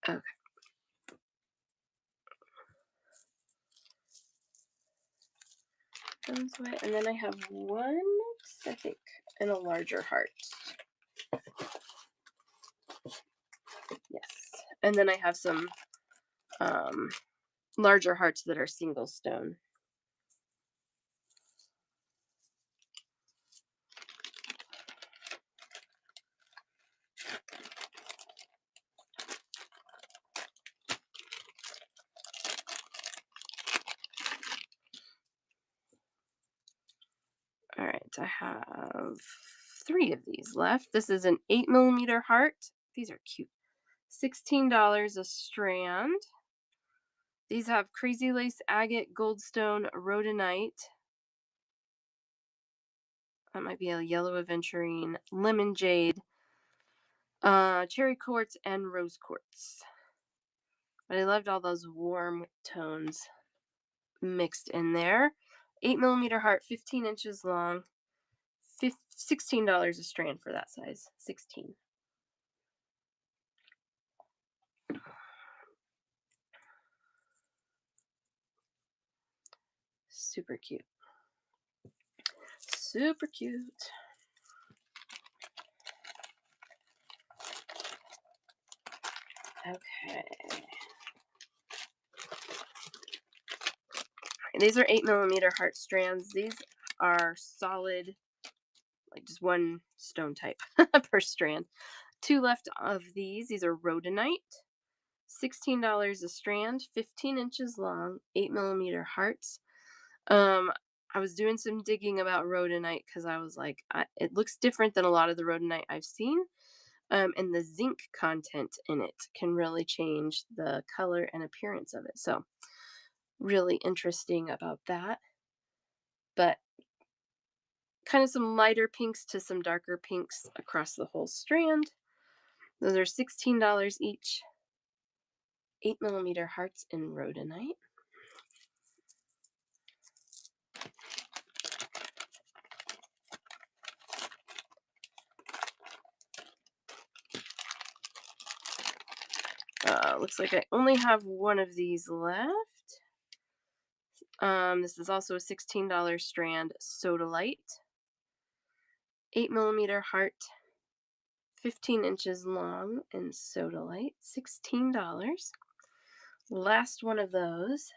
Okay. And then I have one, I think, in a larger heart. Yes. And then I have some larger hearts that are single stone. All right, I have 3 of these left. This is an 8 millimeter heart. These are cute. $16 a strand. These have crazy lace agate, goldstone, rhodonite. That might be a yellow aventurine, lemon jade, cherry quartz, and rose quartz. But I loved all those warm tones mixed in there. 8 millimeter heart, 15 inches long. $16 a strand for that size. 16. Super cute. Super cute. Okay. These are 8 millimeter heart strands. These are solid, like just one stone type per strand. 2 left of these. These are rhodonite. $16 a strand, 15 inches long, 8 millimeter hearts. I was doing some digging about rhodonite because I was like, it looks different than a lot of the rhodonite I've seen. And the zinc content in it can really change the color and appearance of it. So, really interesting about that. But kind of some lighter pinks to some darker pinks across the whole strand. Those are $16 each. 8 millimeter hearts in rhodonite. Looks like I only have one of these left. This is also a $16 strand sodalite. 8 millimeter heart, 15 inches long in sodalite. $16. Last one of those.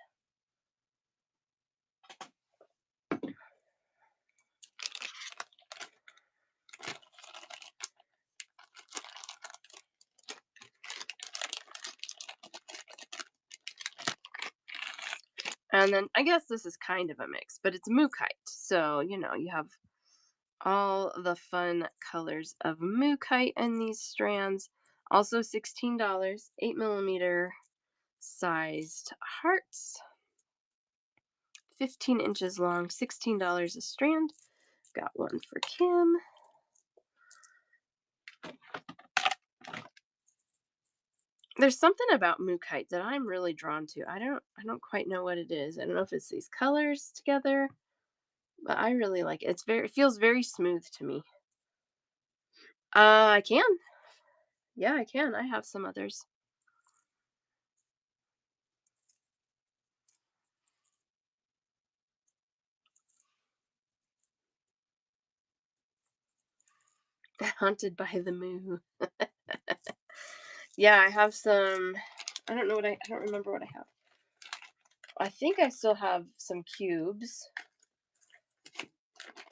And then I guess this is kind of a mix, but it's mookaite. So, you have all the fun colors of mookaite in these strands. Also $16, 8 millimeter sized hearts, 15 inches long, $16 a strand. Got one for Kim. There's something about mookaite that I'm really drawn to. I don't quite know what it is. I don't know if it's these colors together, but I really like it. It feels very smooth to me. I can. Yeah, I can. I have some others. Haunted by the moo. Yeah, I have some. I don't remember what I have. I think I still have some cubes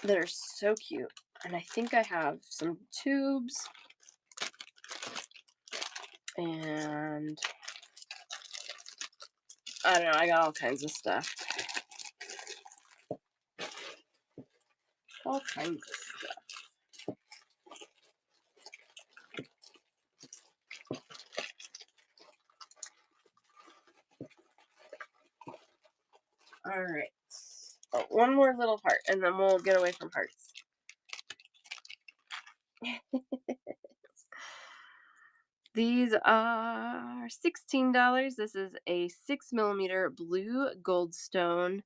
that are so cute. And I think I have some tubes and I don't know, I got all kinds of stuff. All kinds of stuff. All right. Oh, one more little heart and then we'll get away from hearts. These are $16. This is a 6 millimeter blue goldstone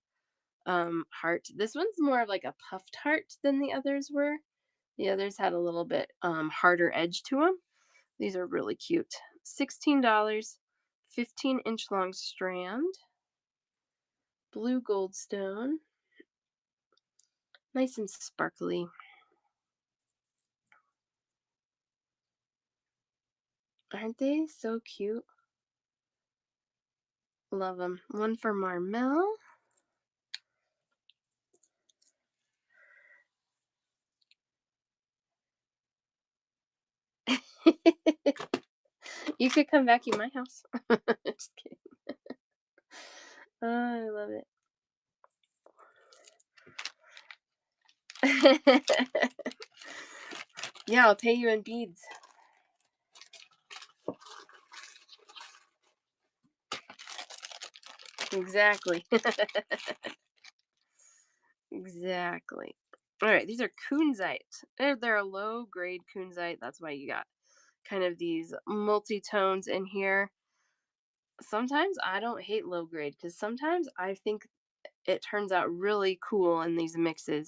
heart. This one's more of like a puffed heart than the others were. The others had a little bit harder edge to them. These are really cute. $16, 15-inch long strand, blue goldstone, nice and sparkly. Aren't they so cute? Love them. One for Marmel. You could come vacuum my house. Just kidding. Oh, I love it. Yeah, I'll pay you in beads. Exactly. Exactly. All right, these are kunzite. They're a low grade kunzite. That's why you got kind of these multi-tones in here. Sometimes I don't hate low grade because sometimes I think it turns out really cool in these mixes.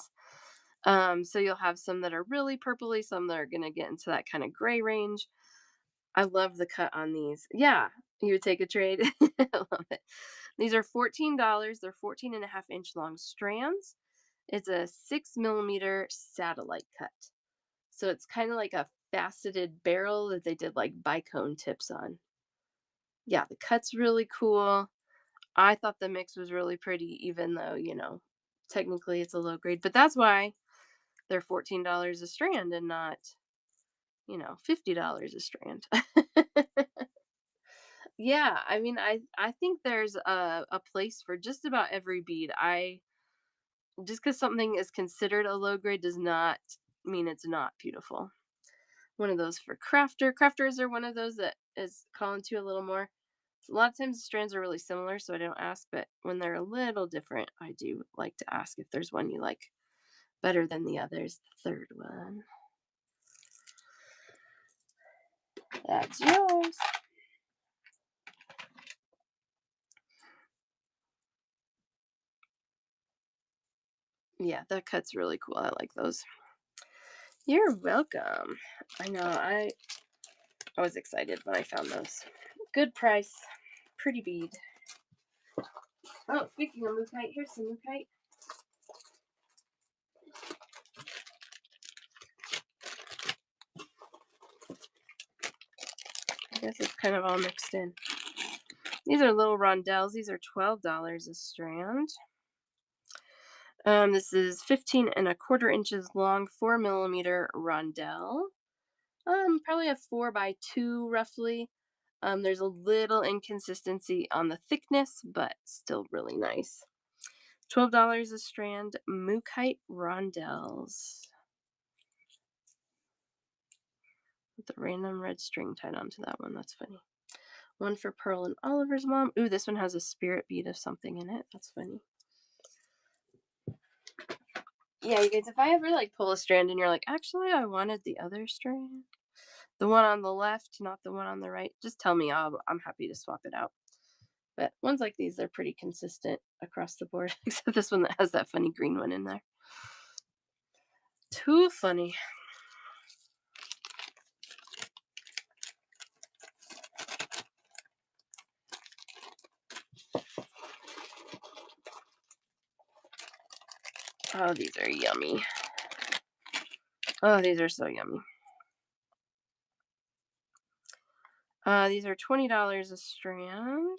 So you'll have some that are really purpley, some that are gonna get into that kind of gray range. I love the cut on these. Yeah, you would take a trade. I love it. These are $14. They're 14.5-inch long strands. It's a 6 millimeter satellite cut. So it's kind of like a faceted barrel that they did like bicone tips on. Yeah, the cut's really cool. I thought the mix was really pretty, even though, technically it's a low grade. But that's why they're $14 a strand and not, $50 a strand. Yeah, I mean, I think there's a place for just about every bead. I Just because something is considered a low grade does not mean it's not beautiful. One of those for crafter. Crafters are one of those that is calling to a little more. A lot of times the strands are really similar, so I don't ask, but when they're a little different, I do like to ask if there's one you like better than the others. The third one. That's yours. Yeah, that cut's really cool. I like those. You're welcome. I know, I was excited when I found those. Good price. Pretty bead. Oh, speaking of Mookite, here's some Mookite. I guess it's kind of all mixed in. These are little rondelles. These are $12 a strand. This is 15.25 inches long, 4 millimeter rondelle. Probably a 4x2 roughly. There's a little inconsistency on the thickness, but still really nice. $12 a strand, Mookite rondelles. With a random red string tied onto that one. That's funny. One for Pearl and Oliver's mom. Ooh, this one has a spirit bead of something in it. That's funny. Yeah, you guys, if I ever like pull a strand and you're like, actually, I wanted the other strand, the one on the left, not the one on the right, just tell me. I'm happy to swap it out. But ones like these, they're pretty consistent across the board, except this one that has that funny green one in there. Too funny. Oh, these are yummy. Oh, these are so yummy. These are $20 a strand.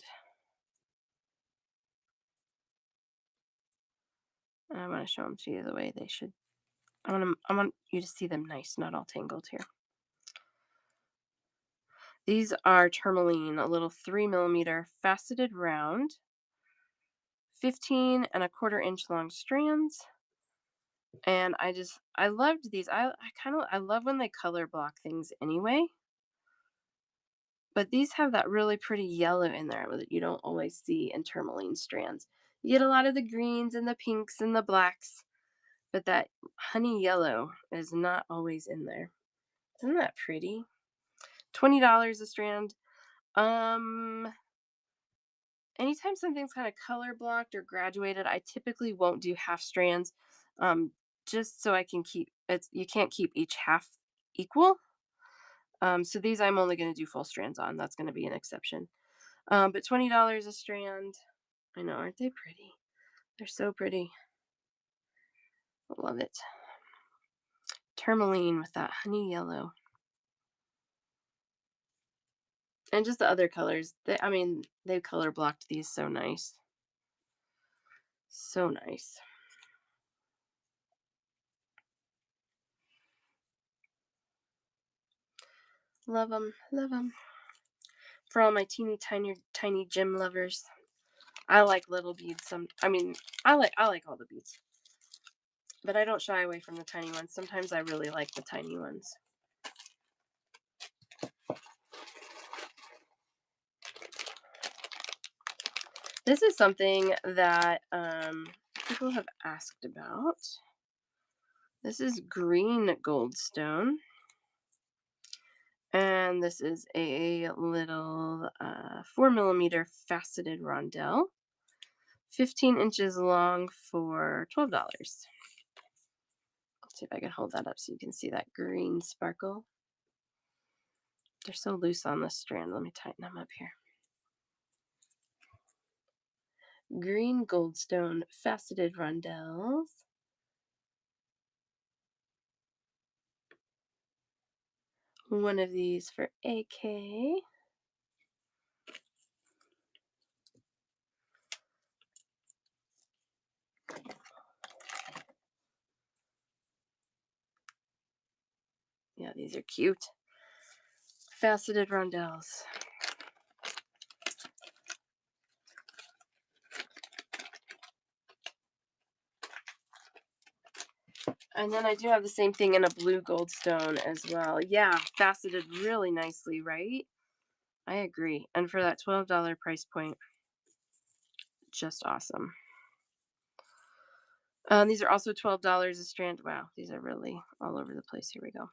I want to show them to you the way they should. I want you to see them nice, not all tangled here. These are tourmaline, a little 3 millimeter faceted round, 15 1/4 inch long strands. And I loved these. I love when they color block things anyway. But these have that really pretty yellow in there that you don't always see in tourmaline strands. You get a lot of the greens and the pinks and the blacks, but that honey yellow is not always in there. Isn't that pretty? $20 a strand. Um, Anytime something's kind of color blocked or graduated, I typically won't do half strands. Um, just so I can keep it's you can't keep each half equal. So these I'm only going to do full strands on. That's going to be an exception. But $20 a strand. I know, aren't they pretty? They're so pretty. I love it. Tourmaline with that honey yellow. And just the other colors. They color blocked these so nice. So nice. Love them. Love them. For all my teeny tiny gem lovers. I like little beads. I like all the beads. But I don't shy away from the tiny ones. Sometimes I really like the tiny ones. This is something that people have asked about. This is green goldstone. And this is a little 4 millimeter faceted rondelle, 15 inches long for $12. Let's see if I can hold that up so you can see that green sparkle. They're so loose on this strand. Let me tighten them up here. Green goldstone faceted rondelles. One of these for AK. Yeah, these are cute. Faceted rondelles. And then I do have the same thing in a blue goldstone as well. Yeah, faceted really nicely, right? I agree. And for that $12 price point, just awesome. These are also $12 a strand. Wow, these are really all over the place. Here we go.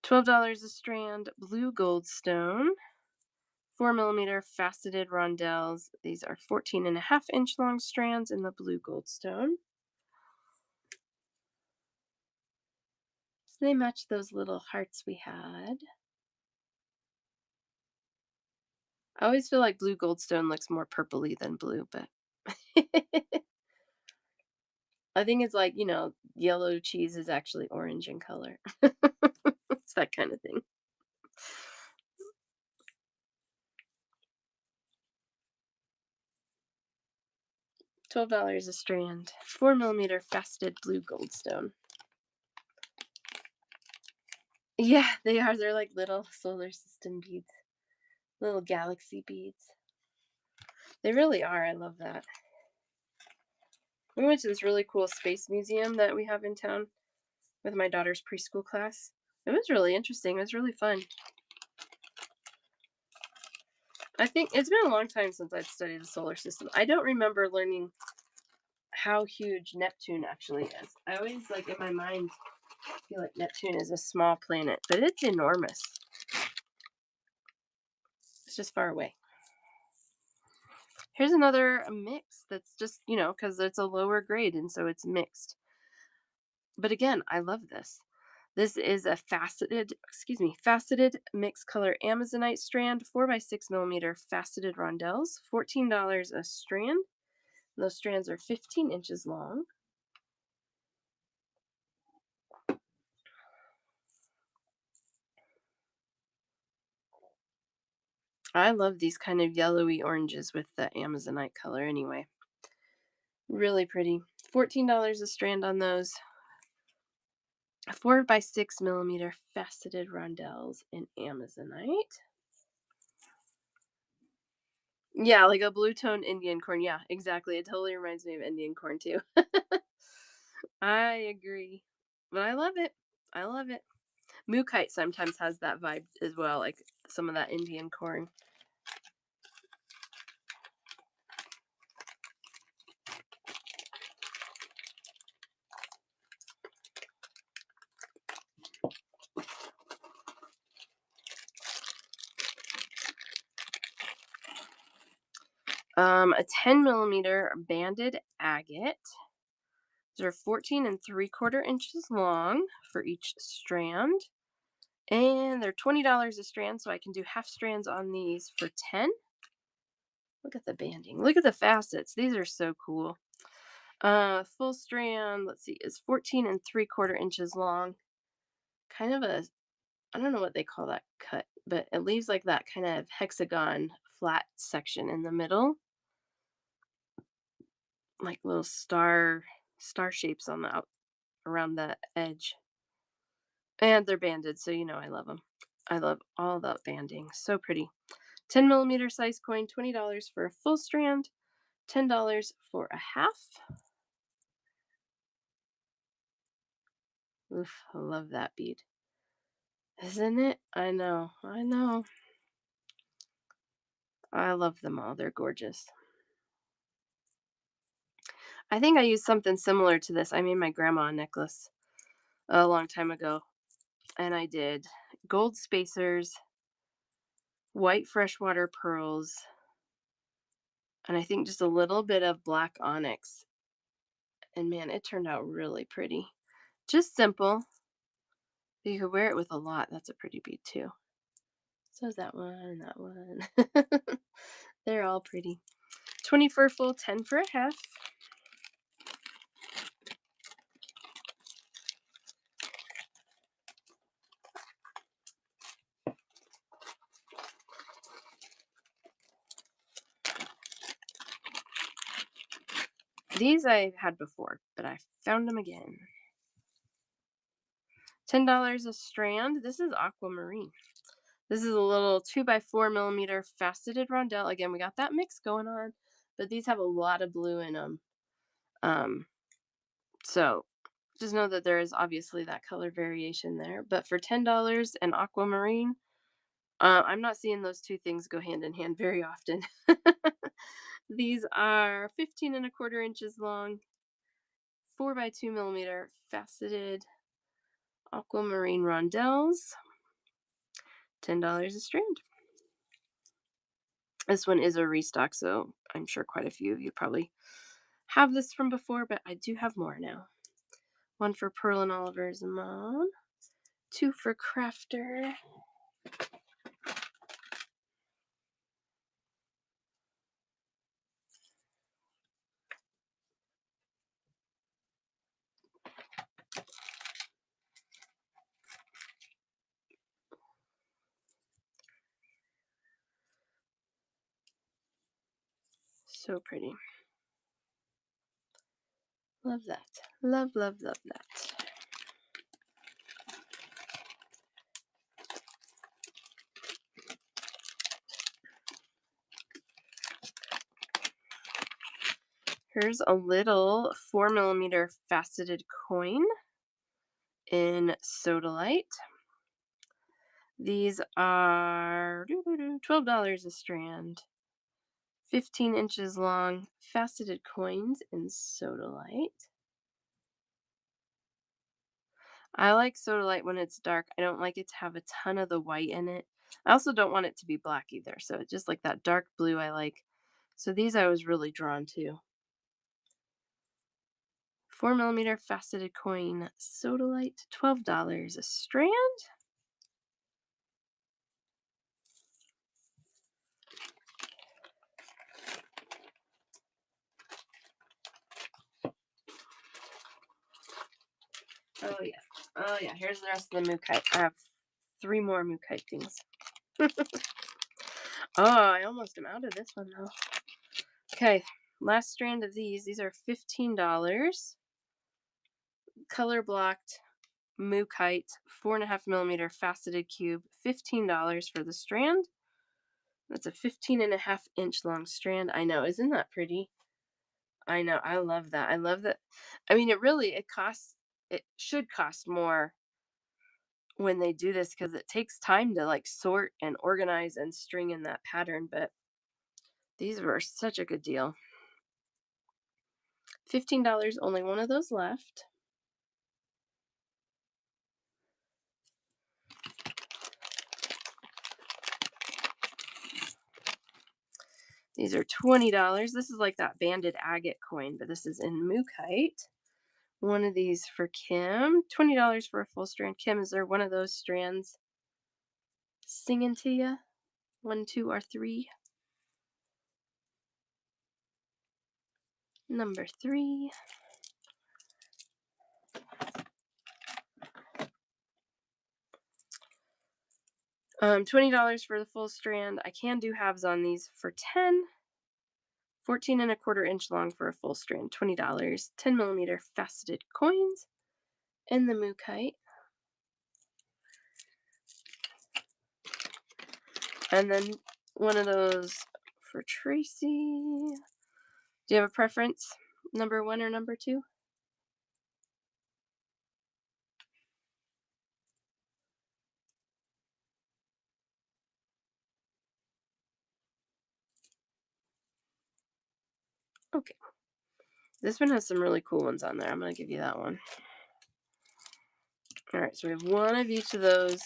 $12 a strand, blue goldstone, 4 millimeter faceted rondelles. These are 14 1/2 inch long strands in the blue goldstone. So they match those little hearts we had. I always feel like blue goldstone looks more purpley than blue, but I think it's like, yellow cheese is actually orange in color. It's that kind of thing. $12 a strand. 4 millimeter faceted blue goldstone. Yeah, they are. They're like little solar system beads, little galaxy beads. They really are. I love that. We went to this really cool space museum that we have in town with my daughter's preschool class. It was really interesting. It was really fun. I think it's been a long time since I've studied the solar system. I don't remember learning how huge Neptune actually is. I always, like, in my mind, feel like Neptune is a small planet, but it's enormous. It's just far away. Here's another mix that's just, because it's a lower grade and so it's mixed. But again, I love this. This is a faceted mixed color Amazonite strand, 4 by 6 millimeter faceted rondelles, $14 a strand. Those strands are 15 inches long. I love these kind of yellowy oranges with the Amazonite color anyway. Really pretty. $14 a strand on those. 4 by 6 millimeter faceted rondelles in Amazonite. Yeah, like a blue tone Indian corn. Yeah, exactly. It totally reminds me of Indian corn too. I agree. But I love it. I love it. Mookite sometimes has that vibe as well, like some of that Indian corn. A 10 millimeter banded agate. These are 14 3/4 inches long for each strand. And they're $20 a strand, so I can do half strands on these for 10. Look at the banding. Look at the facets. These are so cool. Full strand, let's see, is 14 3/4 inches long. Kind of a, I don't know what they call that cut, but it leaves like that kind of hexagon flat section in the middle, like little star shapes on the around the edge. And they're banded, so you know I love them. I love all that banding. So pretty. 10 millimeter size coin, $20 for a full strand, $10 for a half. Oof, I love that bead. Isn't it? I know. I know. I love them all. They're gorgeous. I think I used something similar to this. I made my grandma a necklace a long time ago, and I did gold spacers, white freshwater pearls, and I think just a little bit of black onyx. And man, it turned out really pretty. Just simple. You could wear it with a lot. That's a pretty bead too. So is that one, that one. They're all pretty. 20 for a full, 10 for a half. These I've had before, but I found them again. $10 a strand. This is aquamarine. This is a little 2 by 4 millimeter faceted rondelle. Again, we got that mix going on, but these have a lot of blue in them. So just know that there is obviously that color variation there. But for $10 and aquamarine, I'm not seeing those two things go hand in hand very often. These are 15 1/4 inches long, 4 by 2 millimeter faceted aquamarine rondelles, $10 a strand. This one is a restock, so I'm sure quite a few of you probably have this from before, but I do have more now. One for Pearl and Oliver's mom, two for Crafter. So pretty. Love that. Love, love, love that. Here's a little 4 millimeter faceted coin in Sodalite. These are $12 a strand. 15 inches long, faceted coins in Sodalite. I like Sodalite when it's dark. I don't like it to have a ton of the white in it. I also don't want it to be black either. So it's just like that dark blue I like. So these I was really drawn to. 4 millimeter faceted coin, Sodalite, $12 a strand. Oh yeah. Oh yeah. Here's the rest of the Mookite. I have 3 more Mookite things. Oh, I almost am out of this one though. Okay, last strand of these. These are $15. Color blocked Mookaite 4.5 millimeter faceted cube. $15 for the strand. That's a 15.5 inch long strand. I know, isn't that pretty? I know, I love that. I love that. I mean, it should cost more when they do this because it takes time to like sort and organize and string in that pattern. But these were such a good deal. $15, only one of those left. These are $20. This is like that banded agate coin, but this is in Mookaite. One of these for Kim. $20 for a full strand. Kim, is there one of those strands singing to you? 1, 2, or 3? Number 3. $20 for the full strand. I can do halves on these for 10. 14.25 inch long for a full strand. $20. 10 millimeter faceted coins and the Mookaite. And then one of those for Tracy. Do you have a preference? Number 1 or number 2? Okay. This one has some really cool ones on there. I'm going to give you that one. All right, so we have one of each of those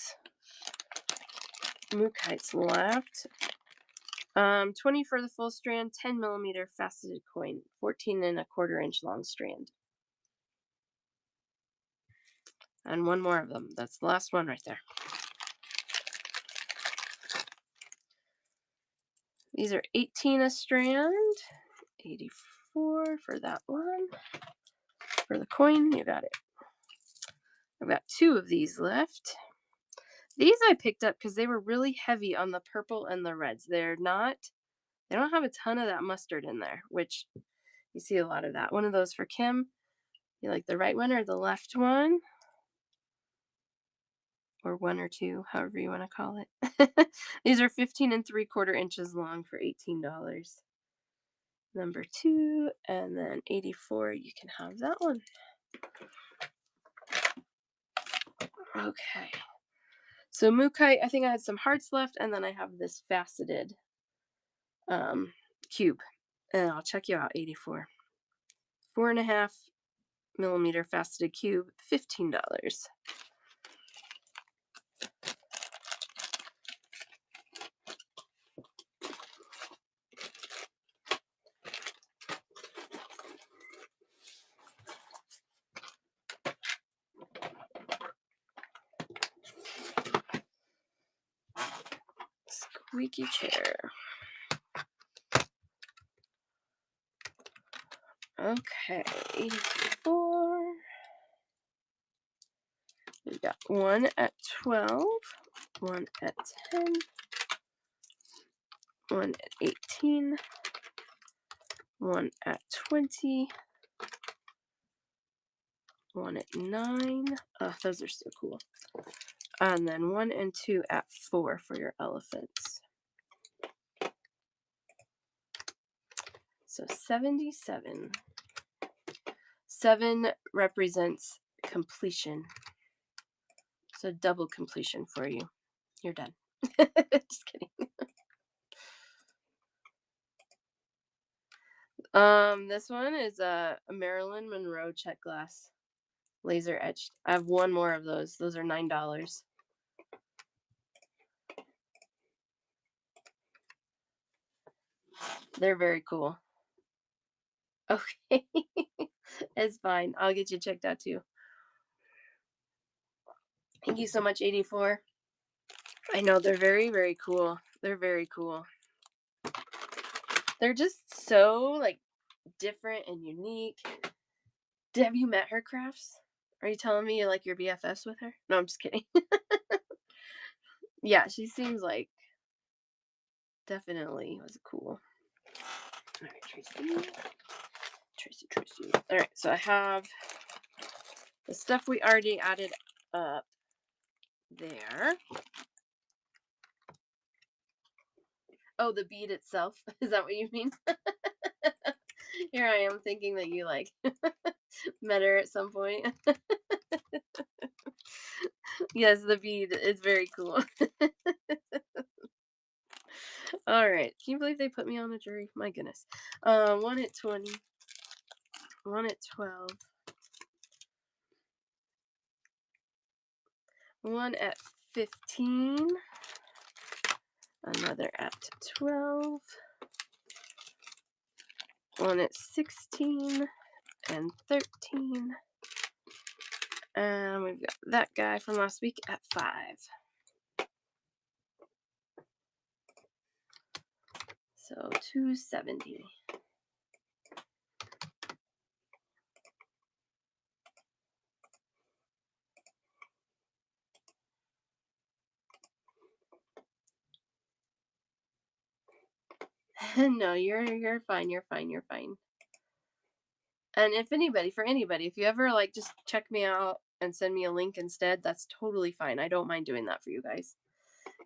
Mookites left. 20 for the full strand, 10 millimeter faceted coin, 14.25 inch long strand. And one more of them. That's the last one right there. These are 18 a strand. 84 for that one. For the coin, you got it. I've got 2 of these left. These I picked up because they were really heavy on the purple and the reds. They don't have a ton of that mustard in there, which you see a lot of that. One of those for Kim. You like the right one or the left one? Or 1 or 2, however you want to call it. These are 15.75 inches long for $18. Number 2, and then 84, you can have that one. Okay. So Mookaite, I think I had some hearts left, and then I have this faceted cube. And I'll check you out, 84. 4.5 millimeter faceted cube, $15. Squeaky chair. Okay, 84. We've got one at 12, one at 10, one at 18, one at 20, one at 9. Oh, those are so cool. And then 1 and 2 at 4 for your elephants. So 77. 7 represents completion. So double completion for you. You're done. Just kidding. This one is a Marilyn Monroe check glass, laser etched. I have one more of those. Those are $9. They're very cool. Okay. It's fine. I'll get you checked out too. Thank you so much, 84. I know they're very, very cool. They're very cool. They're just so like different and unique. Have you met her crafts? Are you telling me you like your BFFs with her? No, I'm just kidding. Yeah, she seems like definitely was cool. All right, Tracy. Tracy. All right, so I have the stuff we already added up there. Oh, the bead itself. Is that what you mean? Here I am thinking that you like met her at some point. Yes, the bead is very cool. All right. Can you believe they put me on a jury? My goodness. One at 20, one at 12, one at 15, another at 12, one at 16 and 13. And we've got that guy from last week at 5. So 270. No, you're fine. You're fine. You're fine. And if anybody, if you ever like just check me out and send me a link instead, that's totally fine. I don't mind doing that for you guys.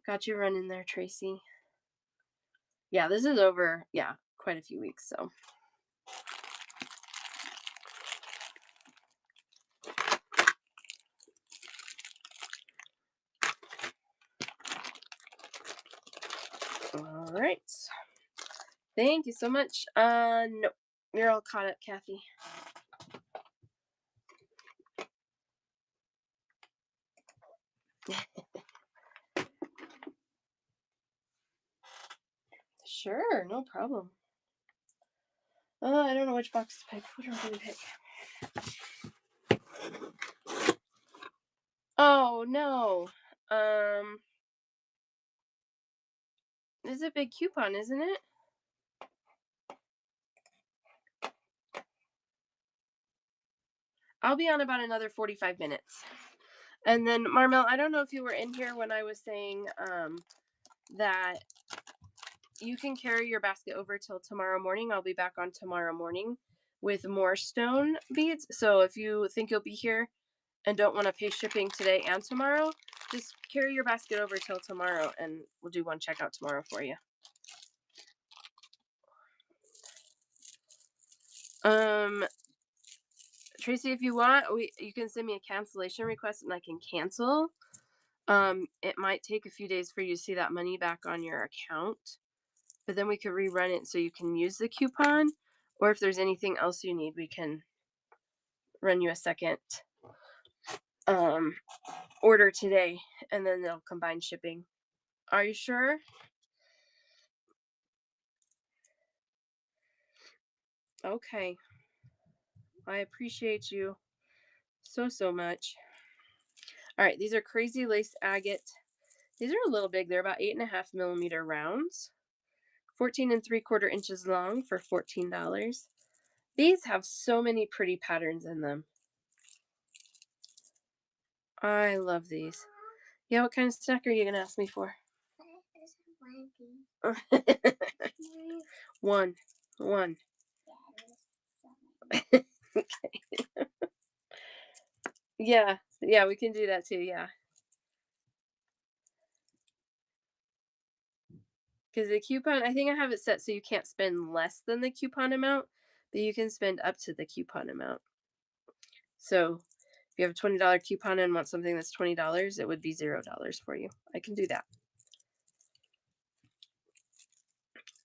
Got you running there, Tracy. Yeah, this is over, quite a few weeks, so. All right. Thank you so much. No, you're all caught up, Kathy. Sure, no problem. I don't know which box to pick. What are we gonna pick? Oh no. This is a big coupon, isn't it? I'll be on about another 45 minutes. And then Marmel, I don't know if you were in here when I was saying that you can carry your basket over till tomorrow morning. I'll be back on tomorrow morning with more stone beads. So if you think you'll be here and don't want to pay shipping today and tomorrow, just carry your basket over till tomorrow and we'll do one checkout tomorrow for you. Tracy, if you want, you can send me a cancellation request and I can cancel. It might take a few days for you to see that money back on your account, but then we could rerun it so you can use the coupon. Or if there's anything else you need, we can run you a second order today and then they'll combine shipping. Are you sure? Okay. I appreciate you so much. All right, these are Crazy Lace Agate. These are a little big. They're about 8.5 millimeter rounds, 14 3/4 inches long for $14. These have so many pretty patterns in them. I love these. Yeah, what kind of snack are you gonna ask me for? One. Yeah, we can do that too. Yeah, because the coupon, I think I have it set so you can't spend less than the coupon amount, but you can spend up to the coupon amount. So if you have a $20 coupon and want something that's $20, it would be $0 for you. I can do that.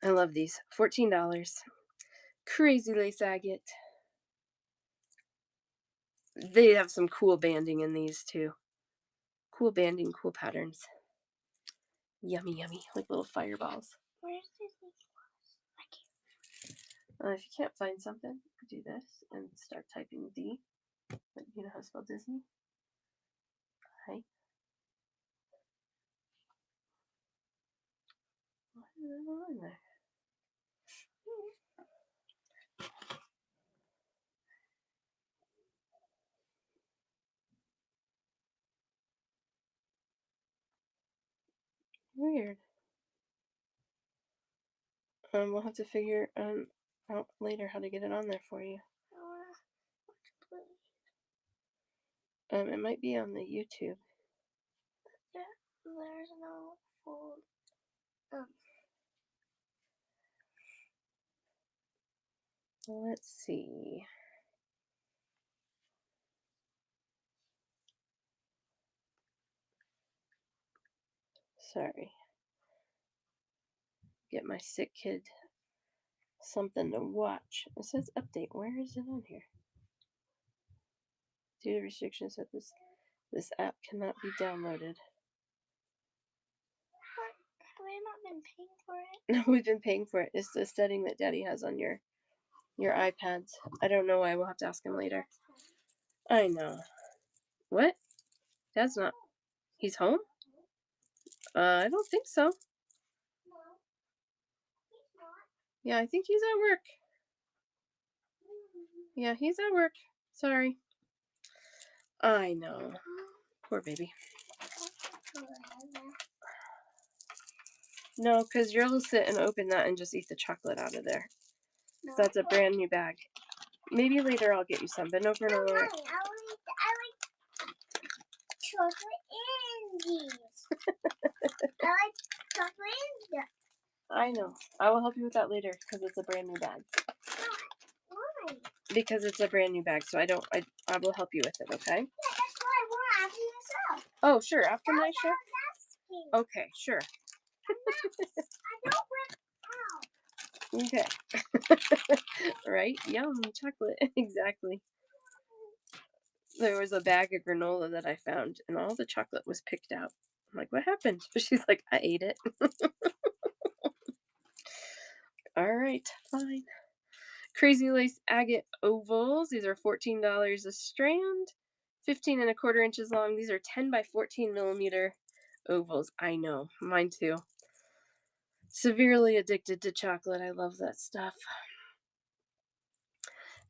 I love these. $14. Crazy Lace Agate. They have some cool banding in these too. Cool banding, cool patterns. Yummy, like little fireballs. Where's this? If you can't find something, do this and start typing D. You know how to spell Disney? Hi. What is on there? Weird. We'll have to figure out later how to get it on there for you. It might be on the YouTube. There's no full. Let's see. Sorry. Get my sick kid something to watch. It says update. Where is it on here? Due to restrictions that this app cannot be downloaded. Have we not been paying for it? No, we've been paying for it. It's the setting that Daddy has on your iPads. I don't know why. We'll have to ask him later. I know. What? Dad's not. He's home? I don't think so. Yeah, I think he's at work. Yeah, he's at work. Sorry. I know. Poor baby. No, because you'll sit and open that and just eat the chocolate out of there. No. That's a brand new bag. Maybe later I'll get you some, but no granola. No, I like chocolate candies. I like chocolate candies. I know. I will help you with that later because it's a brand new bag. Why? Because it's a brand new bag, so I will help you with it, okay? Yeah, that's what I want after yourself. Oh, sure. After my show? Okay, sure. I don't Okay. Right? Yum, chocolate. Exactly. There was a bag of granola that I found, and all the chocolate was picked out. I'm like, what happened? She's like, I ate it. All right, fine. Crazy Lace Agate Ovals. These are $14 a strand, 15 and a quarter inches long. These are 10 by 14 millimeter ovals. I know, mine too. Severely addicted to chocolate. I love that stuff.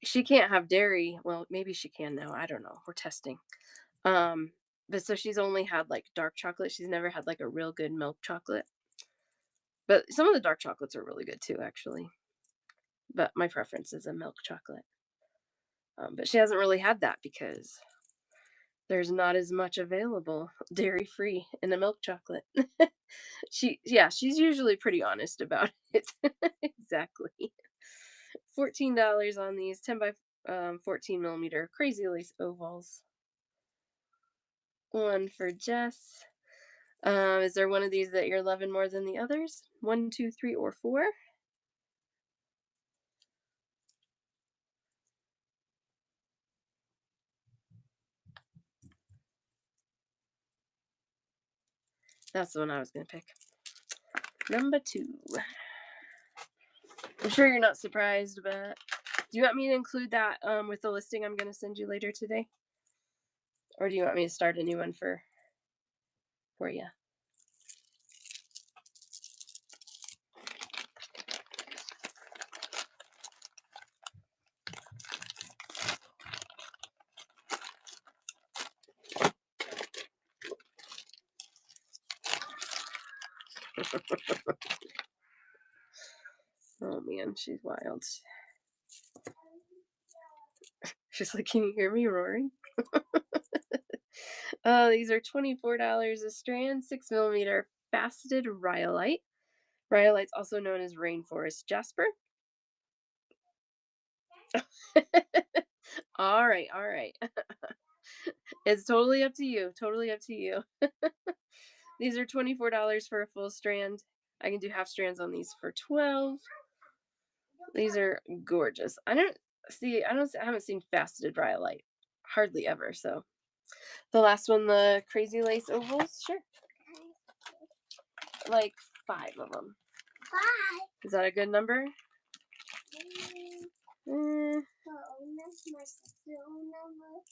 She can't have dairy. Well, maybe she can now. I don't know. We're testing. But so she's only had like dark chocolate. She's never had like a real good milk chocolate. But some of the dark chocolates are really good too, actually. But my preference is a milk chocolate. But she hasn't really had that because there's not as much available dairy free in a milk chocolate. She's usually pretty honest about it. Exactly. $14 on these 10 by 14 millimeter Crazy Lace ovals. One for Jess. Is there one of these that you're loving more than the others? 1, 2, 3, or 4? That's the one I was going to pick. Number 2. I'm sure you're not surprised, but do you want me to include that with the listing I'm going to send you later today? Or do you want me to start a new one for you? Oh man, she's wild. She's like, can you hear me roaring? These are $24 a strand, 6 millimeter faceted rhyolite. Rhyolite's also known as rainforest jasper. All right. It's totally up to you. Totally up to you. These are $24 for a full strand. I can do half strands on these for $12. These are gorgeous. I haven't seen faceted rhyolite hardly ever. So the last one, the Crazy Lace ovals, sure. Like 5 of them. 5. Is that a good number? That's my sister's number.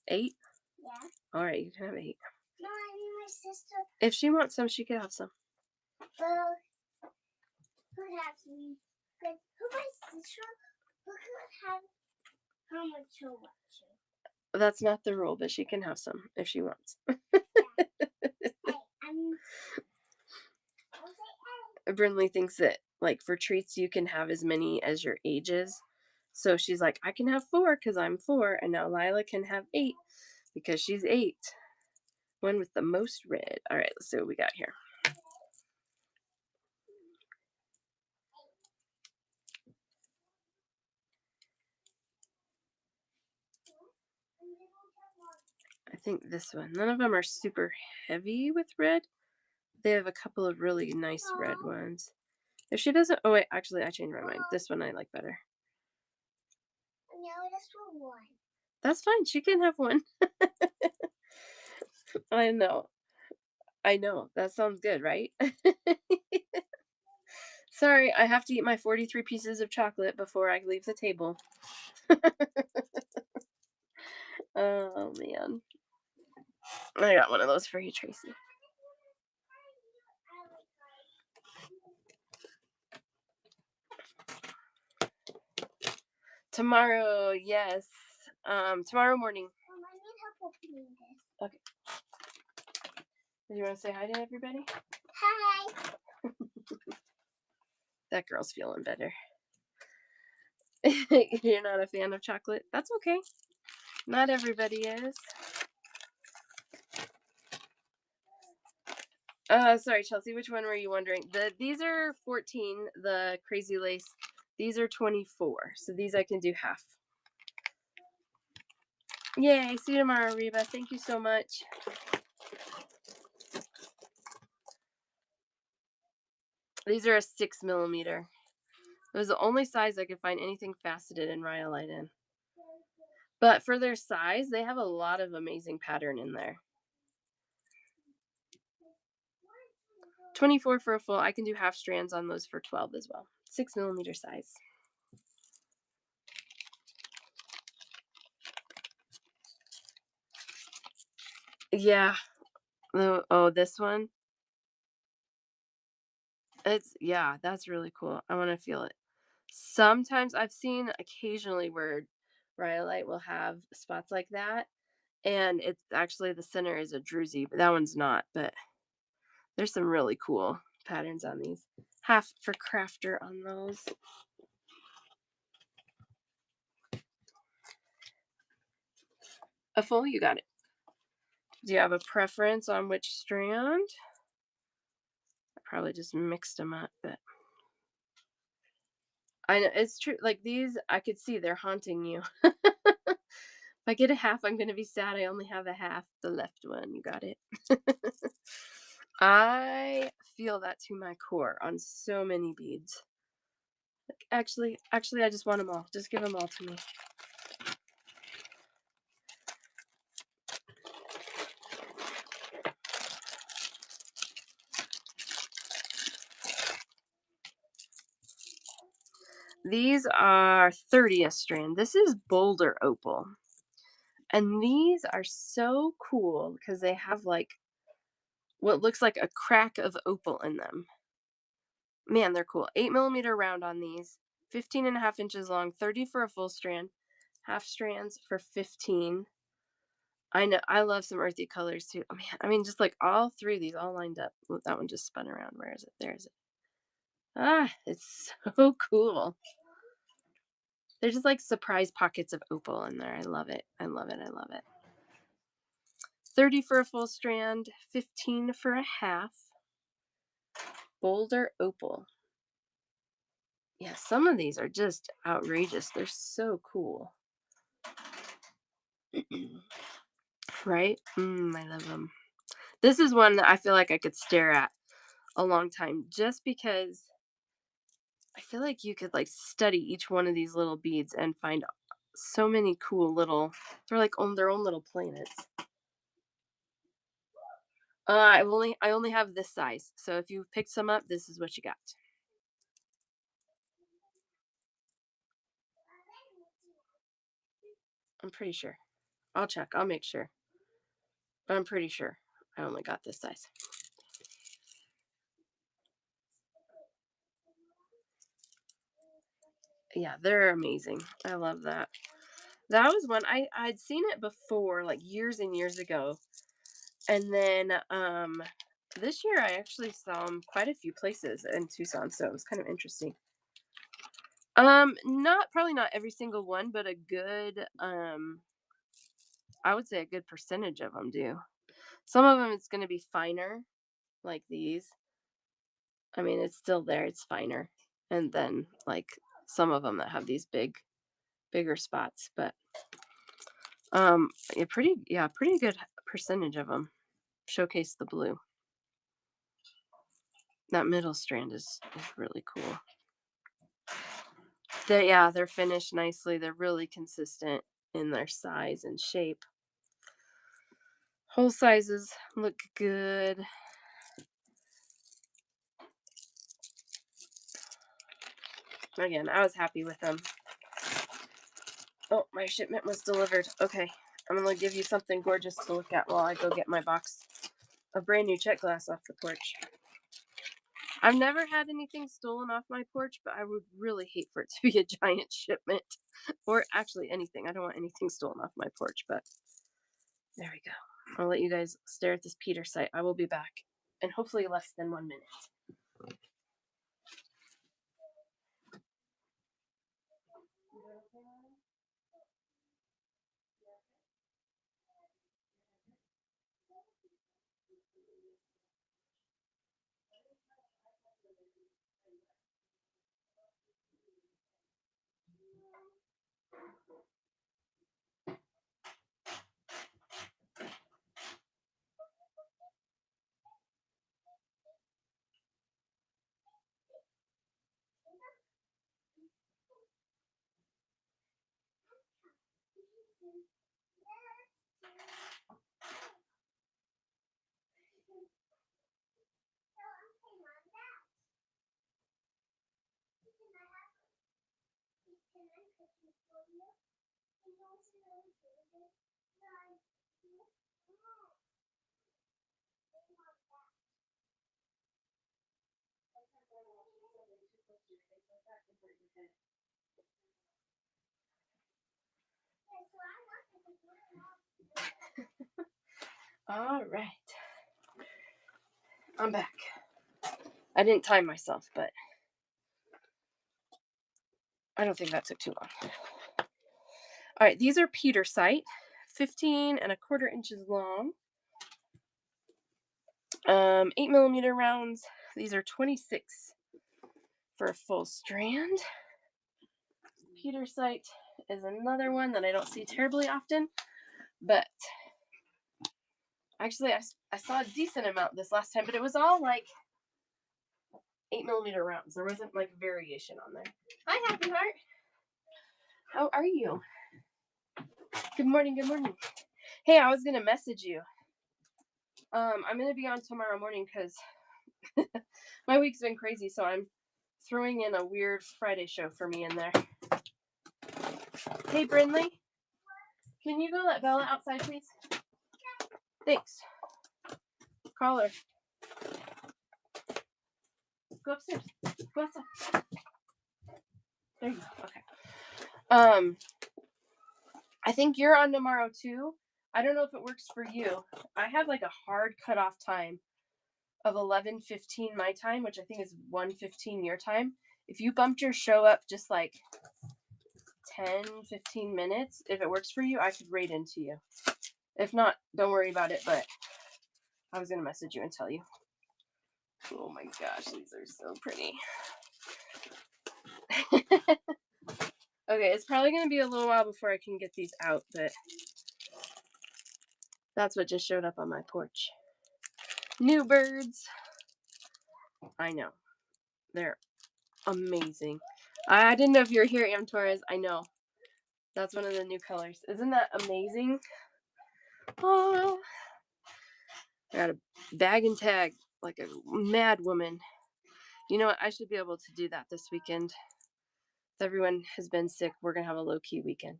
8? Yeah. All right, you can have 8. No, I need my sister. If she wants some, she could have some. Well, who has me? Who my sister? Who could have how much she wants to? That's not the rule, but she can have some if she wants. Hey, Brinley thinks that Like for treats, you can have as many as your age is. So she's like, I can have 4 because I'm 4, and now Lila can have 8 because she's 8. One with the most red. All right, let's see what we got here. I think this one. None of them are super heavy with red. They have a couple of really nice red ones. If she doesn't, oh wait, actually I changed my mind. This one I like better. No, this one. That's fine. She can have one. I know. I know. That sounds good, right? Sorry, I have to eat my 43 pieces of chocolate before I leave the table. Oh man. I got one of those for you, Tracy. Tomorrow, yes. Tomorrow morning. Mom, I need help opening this. Okay. Do you want to say hi to everybody? Hi. That girl's feeling better. You're not a fan of chocolate? That's okay. Not everybody is. Sorry, Chelsea. Which one were you wondering? These are 14. The Crazy Lace. These are 24. So these I can do half. Yay! See you tomorrow, Reba. Thank you so much. These are a 6mm. It was the only size I could find anything faceted and rhyolite in. But for their size, they have a lot of amazing pattern in there. 24 for a full. I can do half strands on those for 12 as well. 6mm size. Yeah. Oh, this one. Yeah, that's really cool. I want to feel it. Sometimes I've seen occasionally where rhyolite will have spots like that, and it's actually the center is a druzy, but that one's not. But there's some really cool patterns on these. Half for crafter on those. A full, you got it. Do you have a preference on which strand? I probably just mixed them up, but I know it's true. Like these, I could see they're haunting you. If I get a half, I'm going to be sad. I only have a half. The left one, you got it. I feel that to my core on so many beads. Actually, I just want them all. Just give them all to me. These are 30 a strand. This is Boulder Opal. And these are so cool because they have like what looks like a crack of opal in them. Man, they're cool. 8mm round on these, 15.5 inches long, 30 for a full strand, half strands for 15. I know I love some earthy colors too. Oh, man, I mean, just like all three of these all lined up. Well, that one just spun around. Where is it? There's it. Ah, it's so cool. There's just like surprise pockets of opal in there. I love it. I love it. I love it. 30 for a full strand, 15 for a half. Boulder Opal. Yeah, some of these are just outrageous. They're so cool. Right? I love them. This is one that I feel like I could stare at a long time just because I feel like you could like study each one of these little beads and find so many cool little, they're like on their own little planets. I only have this size. So if you picked some up, this is what you got. I'm pretty sure. I'll check. I'll make sure. But I'm pretty sure I only got this size. Yeah, they're amazing. I love that. That was one I'd seen it before, like years and years ago. And then this year I actually saw them quite a few places in Tucson, so it was kind of interesting. Not probably not every single one, but a good I would say a good percentage of them do. Some of them it's going to be finer, like these. I mean, it's still there, it's finer. And then like some of them that have these bigger spots, but pretty good percentage of them showcase the blue. That middle strand is really cool. They're finished nicely. They're really consistent in their size and shape. Whole sizes look good. Again, I was happy with them. Oh, my shipment was delivered. Okay, I'm gonna give you something gorgeous to look at while I go get my box of brand new check glass off the porch. I've never had anything stolen off my porch, but I would really hate for it to be a giant shipment. Or actually anything. I don't want anything stolen off my porch, but there we go. I'll let you guys stare at this Peter site. I will be back in hopefully less than 1 minute. All right. I'm back. I didn't time myself, but I don't think that took too long. All right, these are Peter site, 15 1/4 inches long. 8mm rounds. These are 26 for a full strand. Peter site is another one that I don't see terribly often, but actually I saw a decent amount this last time, but it was all like 8mm rounds. There wasn't like variation on there. Hi, Happy Heart. How are you? Good morning. Good morning. Hey, I was gonna message you. I'm gonna be on tomorrow morning because my week's been crazy, so I'm throwing in a weird Friday show for me in there. Hey, Brinley, can you go let Bella outside, please? Thanks. Call her. Go upstairs. Go outside. There you go. Okay. I think you're on tomorrow too. I don't know if it works for you. I have like a hard cutoff time of 11:15 my time, which I think is 1:15 your time. If you bumped your show up just like 10-15 minutes, if it works for you, I could raid into you. If not, don't worry about it, but I was going to message you and tell you. Oh my gosh, these are so pretty. Okay, it's probably going to be a little while before I can get these out, but that's what just showed up on my porch. New birds. I know. They're amazing. I didn't know if you were here, Am Torres. I know. That's one of the new colors. Isn't that amazing? Oh, I got a bag and tag like a mad woman. You know what? I should be able to do that this weekend. If everyone has been sick, we're going to have a low-key weekend.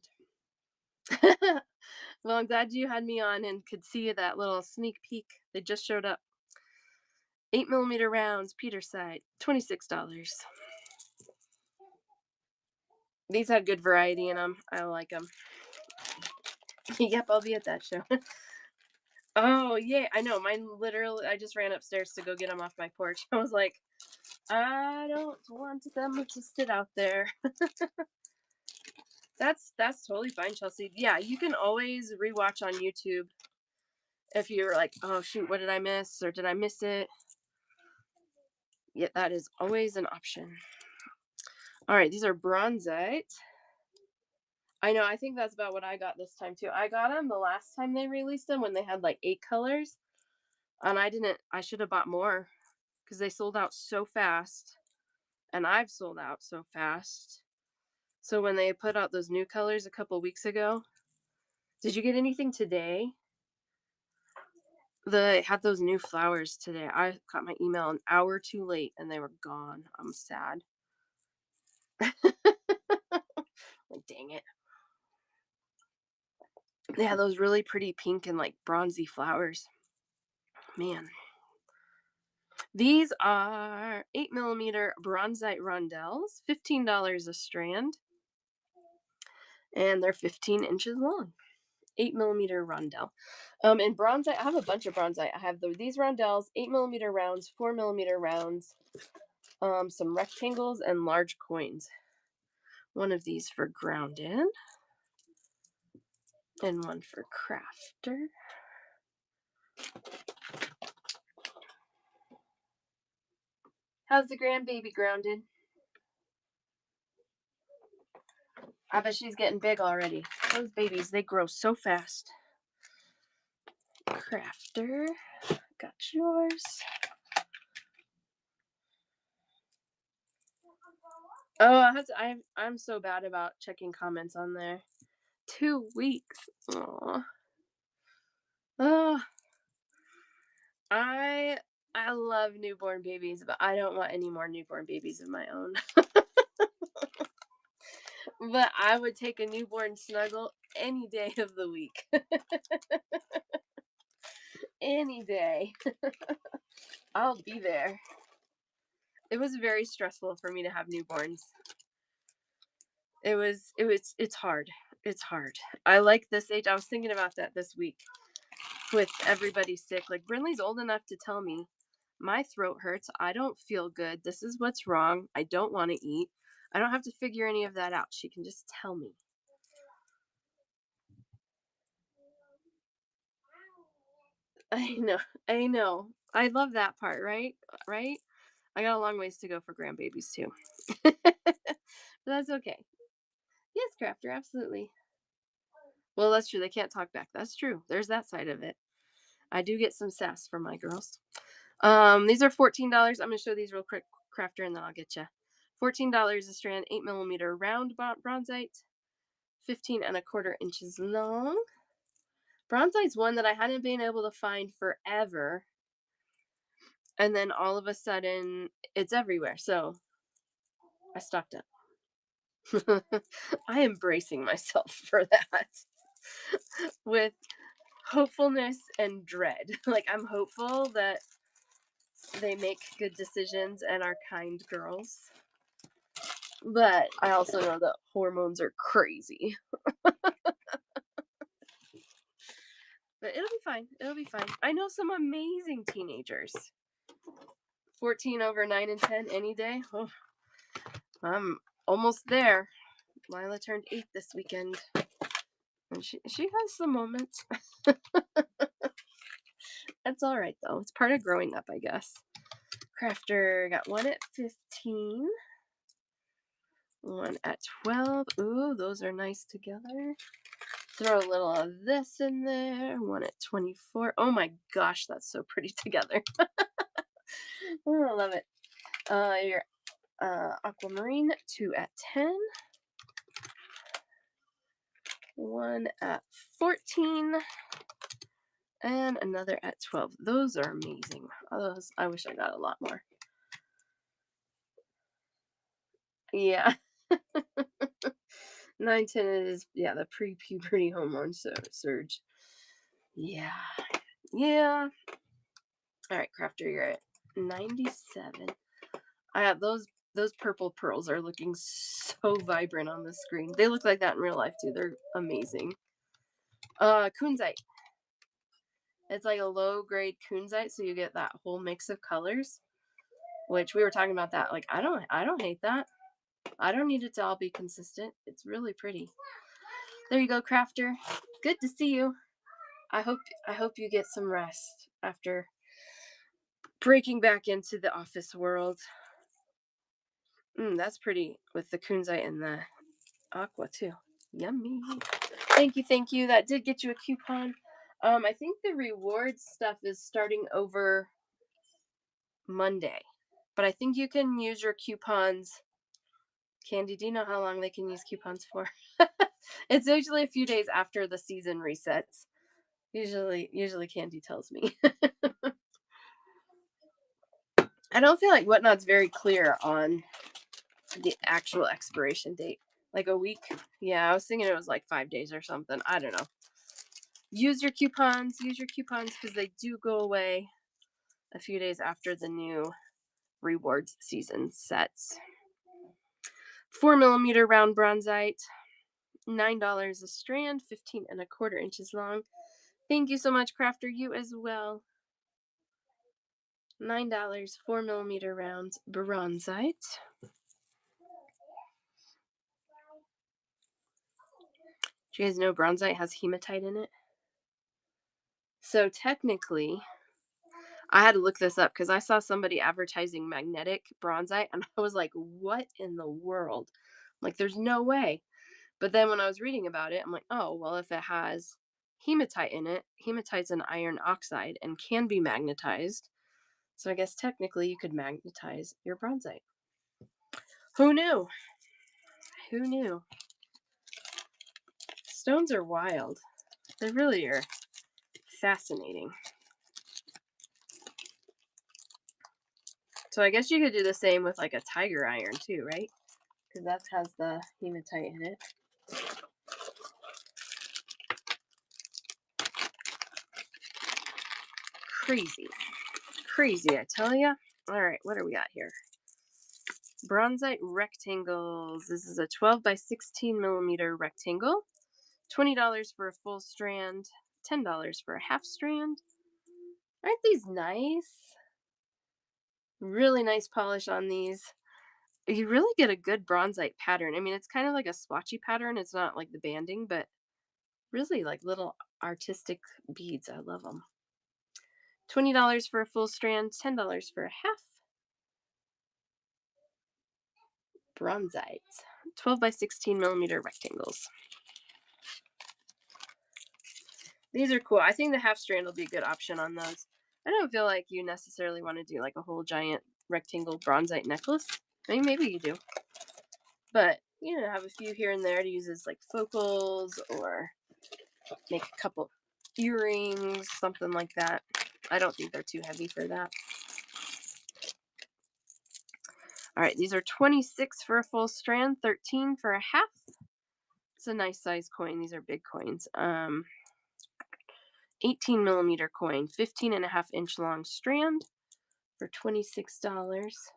Well, I'm glad you had me on and could see that little sneak peek. They just showed up. 8mm rounds, Peter side, $26. These had good variety in them. I like them. Yep, I'll be at that show. Oh, yeah, I know, mine literally I just ran upstairs to go get them off my porch. I was like, "I don't want them to sit out there." That's totally fine, Chelsea. Yeah, you can always rewatch on YouTube if you're like, "Oh, shoot, what did I miss, or did I miss it?" Yeah, that is always an option. Alright, these are Bronzite. I know, I think that's about what I got this time too. I got them the last time they released them when they had, like, 8 colors, and I should have bought more because they sold out so fast, and I've sold out so fast. So when they put out those new colors a couple weeks ago, did you get anything today? They had those new flowers today. I got my email an hour too late and they were gone. I'm sad. Like, dang it. They had those really pretty pink and like bronzy flowers. Man. These are 8 millimeter bronzite rondelles, $15 a strand, and they're 15 inches long. 8 millimeter rondelle. And bronzite, I have a bunch of bronzite. I have these rondelles, 8 millimeter rounds, 4 millimeter rounds, some rectangles, and large coins. One of these for grounded, and one for crafter. How's the grandbaby grounded? I bet she's getting big already. Those babies, they grow so fast. Crafter, got yours. Oh, I'm so bad about checking comments on there. 2 weeks. Aw. Oh, I I love newborn babies, but I don't want any more newborn babies of my own. But I would take a newborn snuggle any day of the week. Any day. I'll be there. It was very stressful for me to have newborns. It's hard. It's hard. I like this age. I was thinking about that this week with everybody sick. Like Brinley's old enough to tell me, my throat hurts. I don't feel good. This is what's wrong. I don't want to eat. I don't have to figure any of that out. She can just tell me. I know. I know. I love that part, right? Right? I got a long ways to go for grandbabies too. But that's okay. Yes, Crafter, absolutely. Well, that's true. They can't talk back. That's true. There's that side of it. I do get some sass from my girls. These are $14. I'm gonna show these real quick, Crafter, and then I'll get you. $14 a strand, 8 millimeter round bronzite, 15 1/4 inches long. Bronzite's one that I hadn't been able to find forever, and then all of a sudden it's everywhere. So I stocked up. I am bracing myself for that with hopefulness and dread. Like, I'm hopeful that they make good decisions and are kind girls. But I also know that hormones are crazy. But it'll be fine. It'll be fine. I know some amazing teenagers. 14 over 9 and 10 any day. Oh, I'm almost there. Lila turned 8 this weekend. And she has some moments. That's all right though. It's part of growing up, I guess. Crafter got one at 15, one at 12. Ooh, those are nice together. Throw a little of this in there. One at 24. Oh my gosh, that's so pretty together. Oh, I love it. Your aquamarine, 2 at 10. One at 14. And another at 12. Those are amazing. Those, I wish I got a lot more. Yeah. 9, 10 is, yeah, the pre-puberty hormone surge. Yeah. Yeah. All right, Crafter, you're at 97. I have those purple pearls are looking so vibrant on the screen. They look like that in real life too. They're amazing. Kunzite. It's like a low grade kunzite, so you get that whole mix of colors. Which we were talking about that. Like I don't hate that. I don't need it to all be consistent. It's really pretty. There you go, Crafter. Good to see you. I hope you get some rest after breaking back into the office world. That's pretty with the kunzite and the aqua too. Yummy. Thank you. That did get you a coupon. I think the rewards stuff is starting over Monday, but I think you can use your coupons. Candy, do you know how long they can use coupons for? It's usually a few days after the season resets. Usually Candy tells me. I don't feel like Whatnot's very clear on the actual expiration date. Like a week? Yeah, I was thinking it was like 5 days or something. I don't know. Use your coupons because they do go away a few days after the new rewards season sets. 4mm round bronzite, $9 a strand, 15 1/4 inches long. Thank you so much, Crafter. You as well. $9, 4mm round bronzite. Do you guys know bronzite has hematite in it? So technically, I had to look this up because I saw somebody advertising magnetic bronzite and I was like, what in the world? Like, there's no way. But then when I was reading about it, I'm like, oh, well, if it has hematite in it, hematite's an iron oxide and can be magnetized. So I guess technically you could magnetize your bronzite. Who knew? Who knew? Stones are wild. They really are fascinating. So I guess you could do the same with like a tiger iron too, right? Because that has the hematite in it. Crazy, I tell ya. All right, what do we got here? Bronzite rectangles. This is a 12 by 16mm rectangle. $20 for a full strand, $10 for a half strand. Aren't these nice? Really nice polish on these. You really get a good bronzite pattern. I mean, it's kind of like a swatchy pattern. It's not like the banding, but really like little artistic beads. I love them. $20 for a full strand, $10 for a half. Bronzite. 12 by 16mm rectangles. These are cool. I think the half strand will be a good option on those. I don't feel like you necessarily want to do like a whole giant rectangle bronzite necklace. I mean, maybe you do. But, you know, have a few here and there to use as like focals or make a couple earrings, something like that. I don't think they're too heavy for that. All right, these are 26 for a full strand, 13 for a half. It's a nice size coin. These are big coins. 18mm coin, 15 1/2 inch long strand for $26,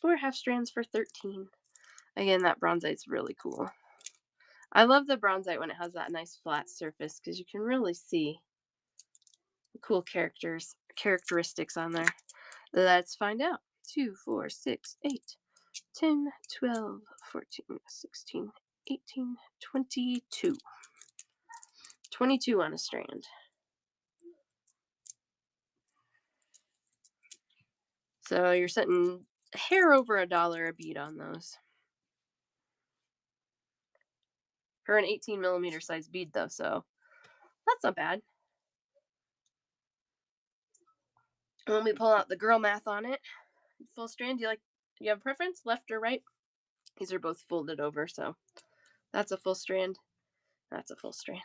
or half strands for $13. Again, that bronzite's really cool. I love the bronzite when it has that nice flat surface because you can really see the cool characteristics on there. Let's find out. 2, 4, 6, 8, 10, 12, 14, 16, 18, 22. 22 on a strand. So you're setting a hair over $1 a bead on those. For an 18mm size bead though, so that's not bad. And when we pull out the girl math on it, full strand, you have a preference, left or right? These are both folded over, so that's a full strand. That's a full strand.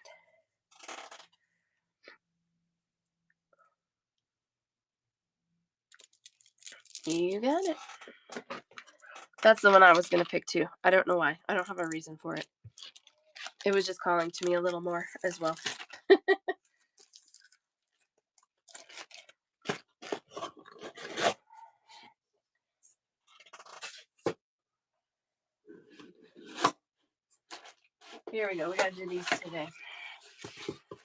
You got it. That's the one I was going to pick too. I don't know why. I don't have a reason for it. It was just calling to me a little more as well. Here we go. We got to do these today.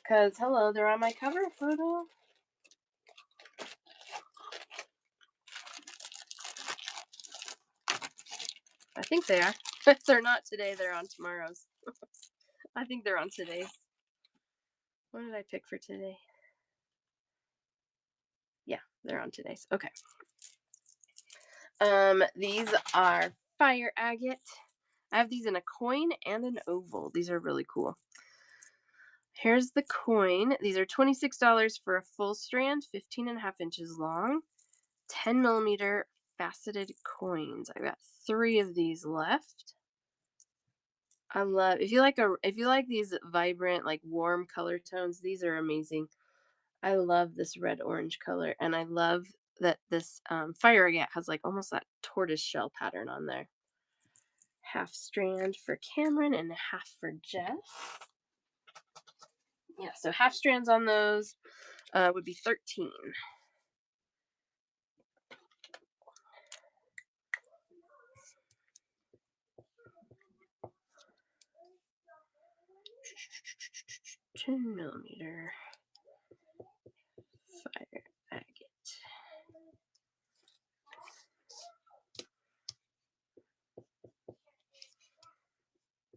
Because, hello, they're on my cover photo. I think they are. If they're not today, they're on tomorrow's. I think they're on today's. What did I pick for today? Yeah, they're on today's. Okay. These are fire agate. I have these in a coin and an oval. These are really cool. Here's the coin. These are $26 for a full strand, 15.5 inches long, 10 millimeter faceted coins. I've got 3 of these left. I love if you like these vibrant, like warm color tones, these are amazing. I love this red orange color, and I love that this fire agate has like almost that tortoise shell pattern on there. Half strand for Cameron and half for Jess. Yeah, so half strands on those would be 13. $10 millimeter fire agate.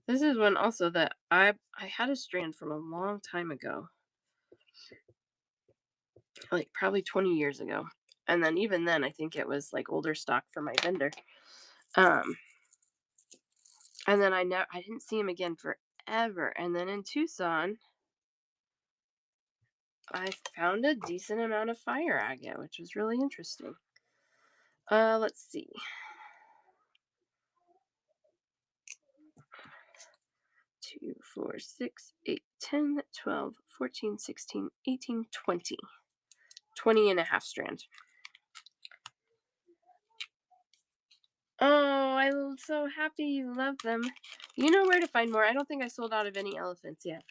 This is one also that I had a strand from a long time ago, like probably 20 years ago. And then even then, I think it was like older stock for my vendor. Um, and then I didn't see him again forever. And then in Tucson, I found a decent amount of fire agate, which was really interesting. Let's see. 2, 4, 6, 8, 10, 12, 14, 16, 18, 20. 20.5 strand. Oh, I'm so happy you love them. You know where to find more. I don't think I sold out of any elephants yet.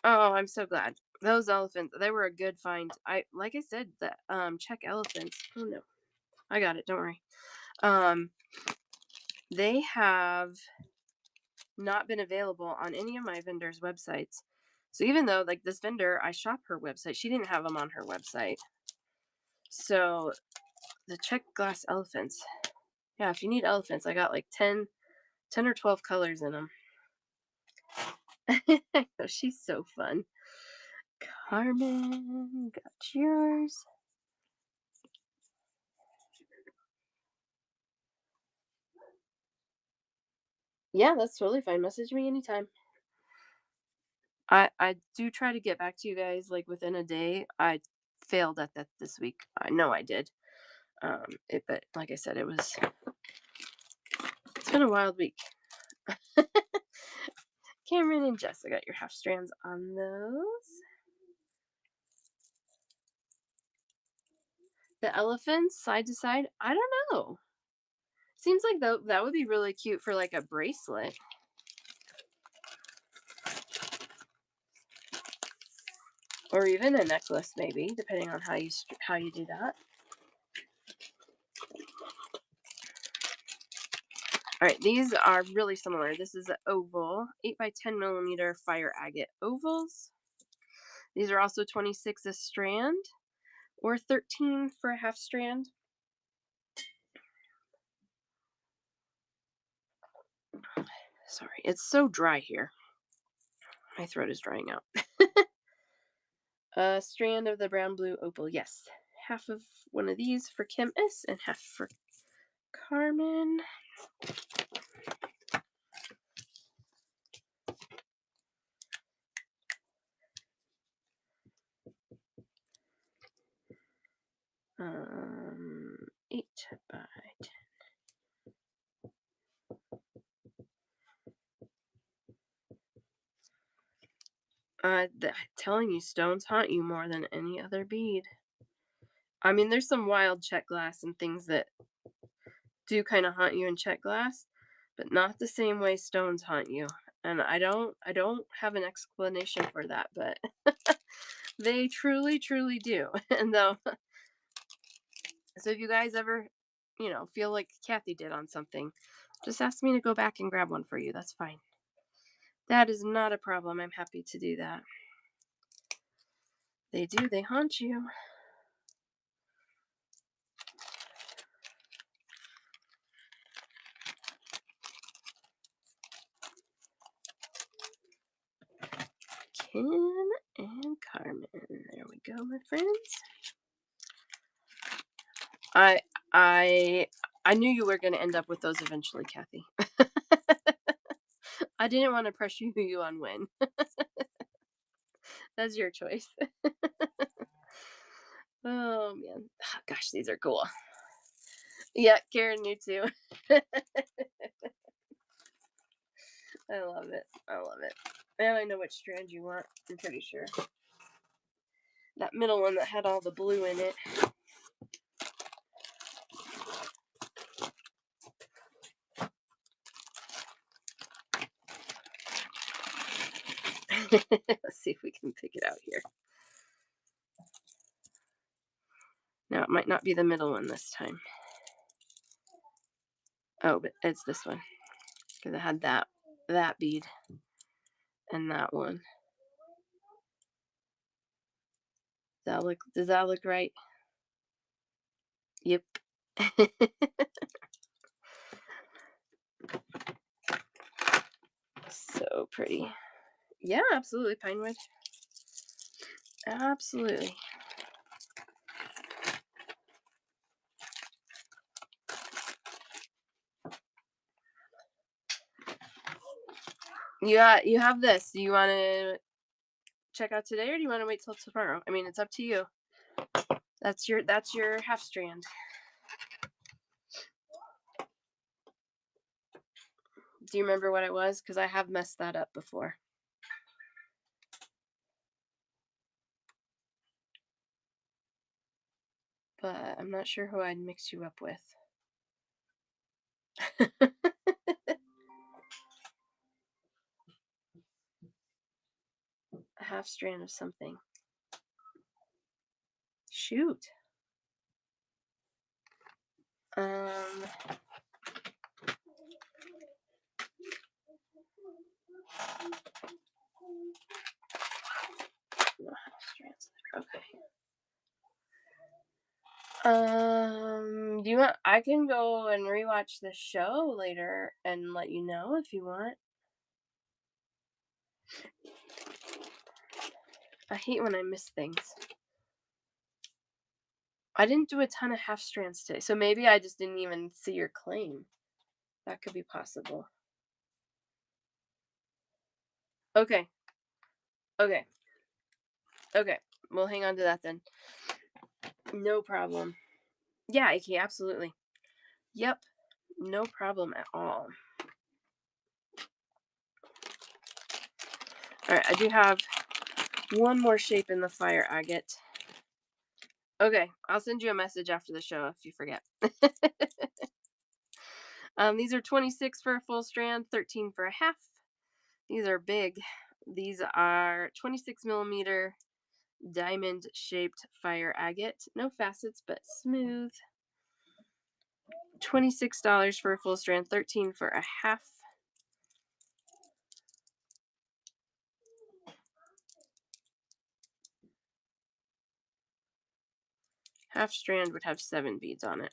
Oh, I'm so glad. Those elephants, they were a good find. Like I said, the Czech elephants. Oh no. I got it, don't worry. They have not been available on any of my vendors' websites. So even though like this vendor, I shop her website, she didn't have them on her website. So the Czech glass elephants. Yeah, if you need elephants, I got like 10 or 12 colors in them. She's so fun. Carmen, got yours. Yeah, that's totally fine. Message me anytime. I do try to get back to you guys like within a day. I failed at that this week. I know I did. But like I said, it's been a wild week. Cameron and Jess, I got your half strands on those. The elephants side to side. I don't know. Seems like that would be really cute for like a bracelet. Or even a necklace, maybe, depending on how you do that. All right, these are really similar. This is an oval, 8 by 10 millimeter fire agate ovals. These are also 26 a strand, or 13 for a half strand. Sorry, it's so dry here. My throat is drying out. A strand of the brown blue opal, yes. Half of one of these for Kim S and half for Carmen. Um, 8 by 10. Telling you, stones haunt you more than any other bead. I mean, there's some wild Czech glass and things that do kind of haunt you in Czech glass, but not the same way stones haunt you. And I don't have an explanation for that, but they truly, truly do. And though, so if you guys ever, feel like Kathy did on something, Just ask me to go back and grab one for you. That's fine. That is not a problem. I'm happy to do that. They do. They haunt you. Ken and Carmen. There we go, my friends. I I I knew you were going to end up with those eventually, Kathy. I didn't want to pressure you on when. That's your choice. Oh man. Gosh, these are cool. Yeah, Karen knew too. I love it. I love it. And I know which strand you want, I'm pretty sure. That middle one that had all the blue in it. Let's see if we can pick it out here. Now, it might not be the middle one this time. Oh, but it's this one. Because it had that bead and that one. Does that look right? Yep. So pretty. Yeah, absolutely, Pinewood. Absolutely. You have this. Do you want to check out today, or do you want to wait till tomorrow? I mean, it's up to you. That's your half strand. Do you remember what it was? Because I have messed that up before. But I'm not sure who I'd mix you up with. A half strand of something. Shoot. Um. No half strands. Okay. Do you want? I can go and rewatch the show later and let you know if you want. I hate when I miss things. I didn't do a ton of half strands today, so maybe I just didn't even see your claim. That could be possible. Okay. Okay. Okay. We'll hang on to that then. No problem. Yeah, okay, absolutely. Yep. No problem at all. All right, I do have one more shape in the fire agate. Okay, I'll send you a message after the show if you forget. These are 26 for a full strand, 13 for a half. These are big. These are 26 millimeter diamond shaped fire agate. No facets, but smooth. $26 for a full strand, 13 for a half. Half strand would have 7 beads on it.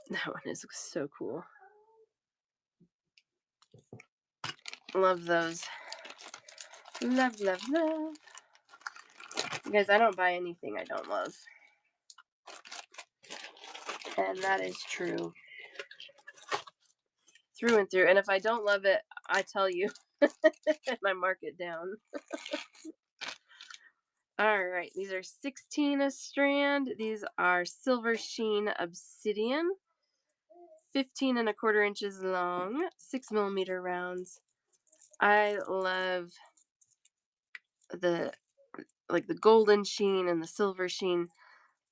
That one is so cool. Love those. Love, love, love. Guys, I don't buy anything I don't love. And that is true. Through and through. And if I don't love it, I tell you. And I mark it down. All right, these are 16 a strand. These are silver sheen obsidian, 15 and a quarter inches long, 6 millimeter rounds. I love the golden sheen and the silver sheen.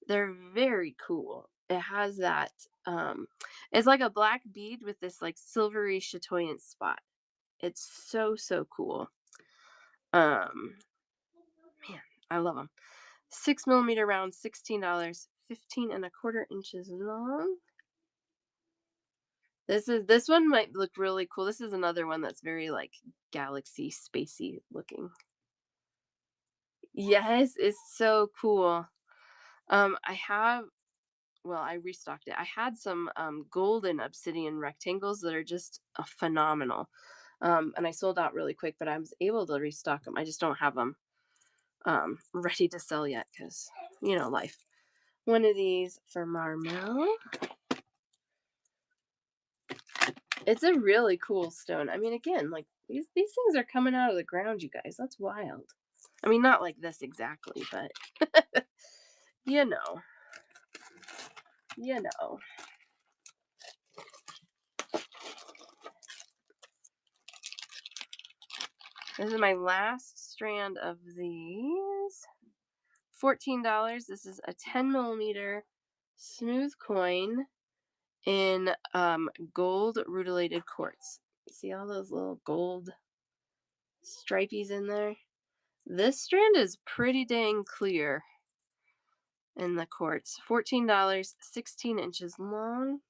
They're very cool. It has that it's like a black bead with this like silvery chatoyant spot. It's so cool. Man, I love them. 6 millimeter round, $16. 15 1/4 inches long. This one might look really cool. This is another one that's very like galaxy spacey looking. Yes, it's so cool. I have well, I restocked it. I had some golden obsidian rectangles that are just phenomenal. And I sold out really quick, but I was able to restock them. I just don't have them ready to sell yet because, life. One of these for Marmel. It's a really cool stone. I mean, again, like these things are coming out of the ground, you guys. That's wild. I mean, not like this exactly, but you know, you know. This is my last strand of these. $14. This is a 10 millimeter smooth coin in gold rutilated quartz. See all those little gold stripies in there? This strand is pretty dang clear in the quartz. $14, 16 inches long.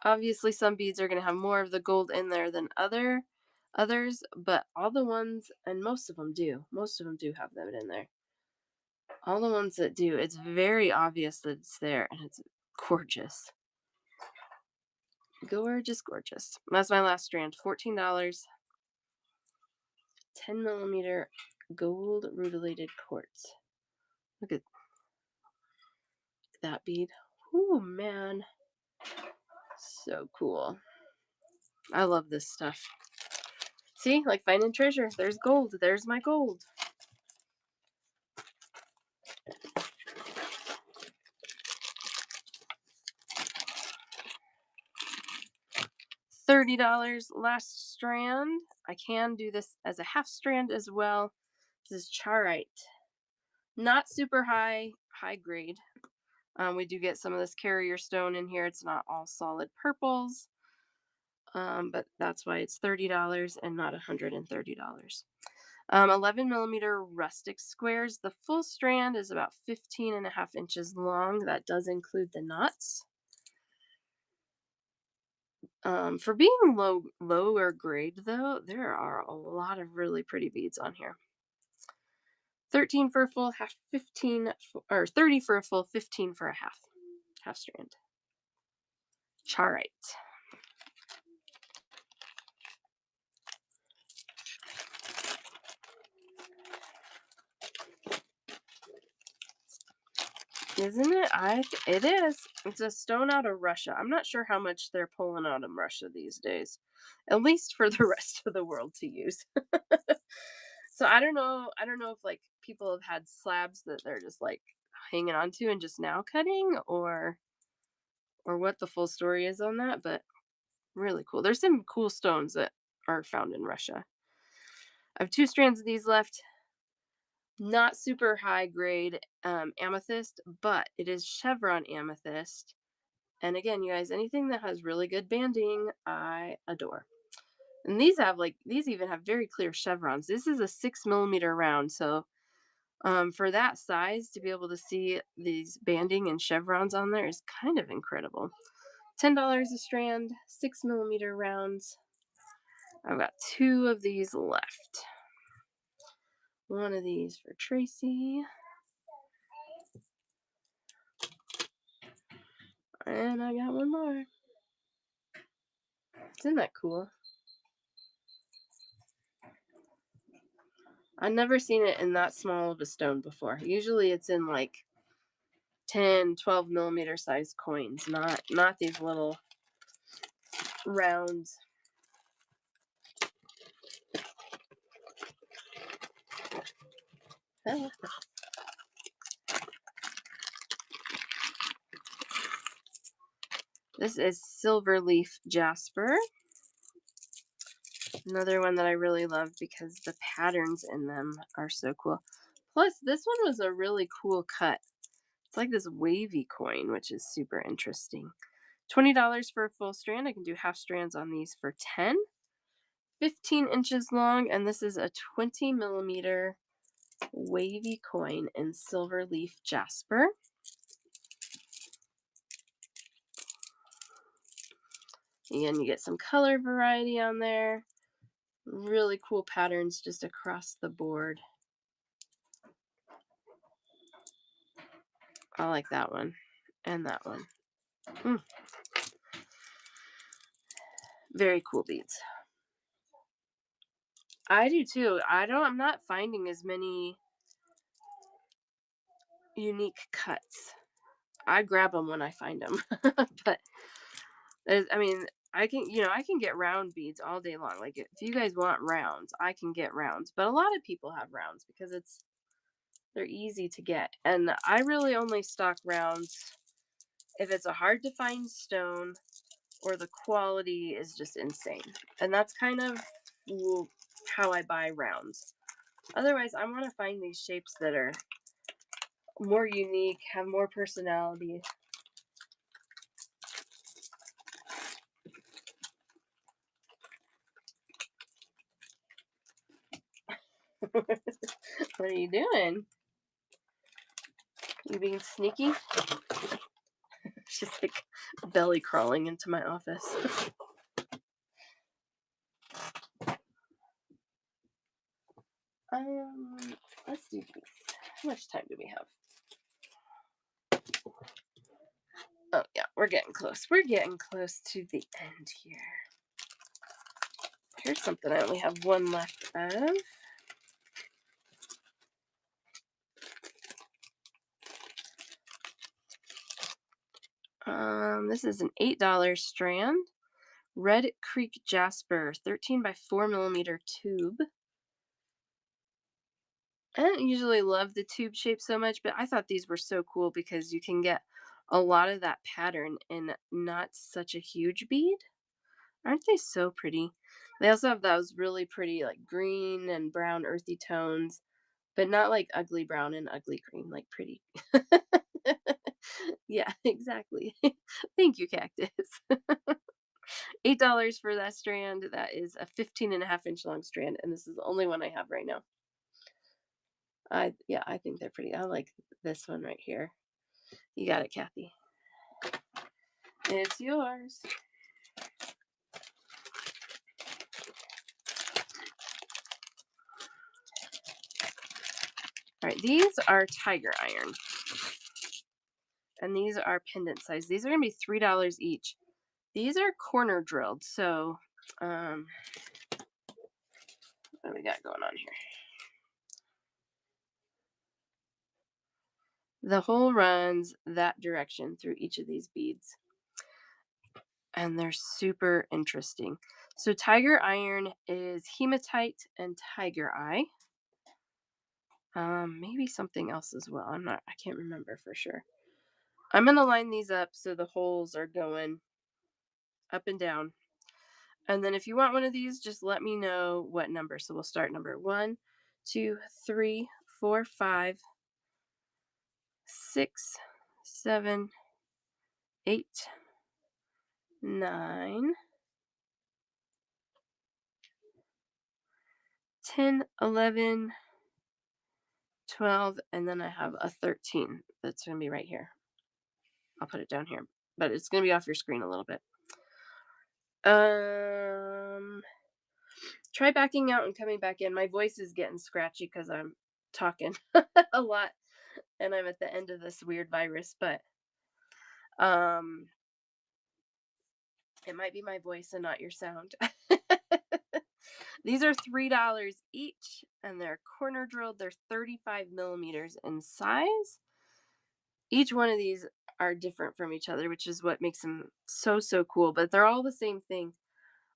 Obviously, some beads are going to have more of the gold in there than others, but all the ones, and most of them do. Most of them do have them in there. All the ones that do, it's very obvious that it's there, and it's gorgeous. Gorgeous, gorgeous. That's my last strand. $14. 10 millimeter gold rutilated quartz. Look at that bead. Oh man. So cool. I love this stuff. See, like finding treasure. There's gold. There's my gold. $30 last strand. I can do this as a half strand as well. This is charoite. Not super high grade. We do get some of this carrier stone in here. It's not all solid purples. But that's why it's $30 and not $130. 11 millimeter rustic squares. The full strand is about 15 1/2 inches long. That does include the knots. For being lower grade though, there are a lot of really pretty beads on here. 13 for a full half, 15 or 30 for a full, 15 for a half strand. Charoite. Isn't it? It is. It's a stone out of Russia. I'm not sure how much they're pulling out of Russia these days, at least for the rest of the world to use. So I don't know. I don't know if like people have had slabs that they're just like hanging on to and just now cutting, or what the full story is on that. But really cool. There's some cool stones that are found in Russia. I have 2 strands of these left. Not super high grade amethyst, but it is chevron amethyst. And again, you guys, anything that has really good banding, I adore. And these even have very clear chevrons. This is a 6 millimeter round, so for that size to be able to see these banding and chevrons on there is kind of incredible. $10 a strand, 6 millimeter rounds. I've got 2 of these left. One of these for Tracy. And I got one more. Isn't that cool? I've never seen it in that small of a stone before. Usually it's in like 10, 12 millimeter size coins, not these little rounds. This is silver leaf jasper. Another one that I really love because the patterns in them are so cool. Plus, this one was a really cool cut. It's like this wavy coin, which is super interesting. $20 for a full strand. I can do half strands on these for 10. 15 inches long, and this is a 20 millimeter wavy coin in silver leaf jasper. Again, you get some color variety on there. Really cool patterns just across the board. I like that one and that one. Mm, very cool beads. I do too. I'm not finding as many unique cuts. I grab them when I find them. But I mean, I can get round beads all day long. Like if you guys want rounds, I can get rounds. But a lot of people have rounds because they're easy to get. And I really only stock rounds if it's a hard to find stone or the quality is just insane. And that's kind of how I buy rounds. Otherwise, I want to find these shapes that are more unique, have more personality. What are you doing? You being sneaky? She's like belly crawling into my office. Let's do these. How much time do we have? Oh yeah, we're getting close. We're getting close to the end here. Here's something I only have one left of. This is an $8 strand. Red Creek Jasper, 13 by 4 millimeter tube. I don't usually love the tube shape so much, but I thought these were so cool because you can get a lot of that pattern in not such a huge bead. Aren't they so pretty? They also have those really pretty like green and brown earthy tones, but not like ugly brown and ugly green, like pretty. Yeah, exactly. Thank you, Cactus. $8 for that strand. That is a 15.5 inch long strand, and this is the only one I have right now. I think they're pretty. I like this one right here. You got it, Kathy. It's yours. All right, these are tiger iron, and these are pendant size. These are gonna be $3 each. These are corner drilled, so what do we got going on here? The hole runs that direction through each of these beads, and they're super interesting. So tiger iron is hematite and tiger eye. Maybe something else as well. I can't remember for sure. I'm gonna line these up so the holes are going up and down. And then if you want one of these, just let me know what number. So we'll start number 1, 2, 3, 4, 5, 6, 7, 8, 9, 10, 11, 12, and then I have a 13 that's going to be right here. I'll put it down here, but it's going to be off your screen a little bit. Try backing out and coming back in. My voice is getting scratchy because I'm talking a lot and I'm at the end of this weird virus, but um it might be my voice and not your sound. These are $3 each and they're corner drilled. They're 35 millimeters in size. Each one of these are different from each other, which is what makes them so cool, but they're all the same thing.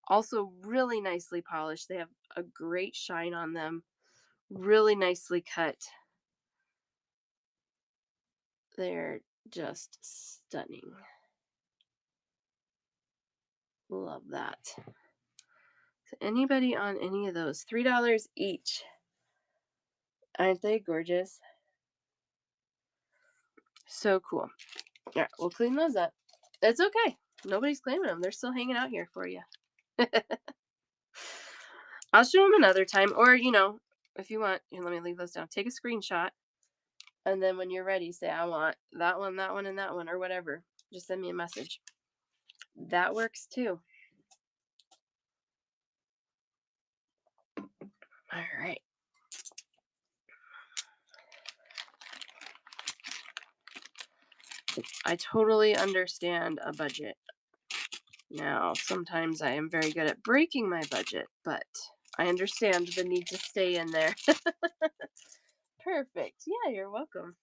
Also really nicely polished. They have a great shine on them. Really nicely cut. They're just stunning. Love that. So anybody on any of those? $3 each. Aren't they gorgeous? So cool. All right, we'll clean those up. It's okay. Nobody's claiming them. They're still hanging out here for you. I'll show them another time, or if you want, here, let me leave those down. Take a screenshot, and then when you're ready, say, I want that one, and that one, or whatever. Just send me a message. That works too. All right. I totally understand a budget. Now, sometimes I am very good at breaking my budget, but I understand the need to stay in there. Perfect. Yeah, you're welcome.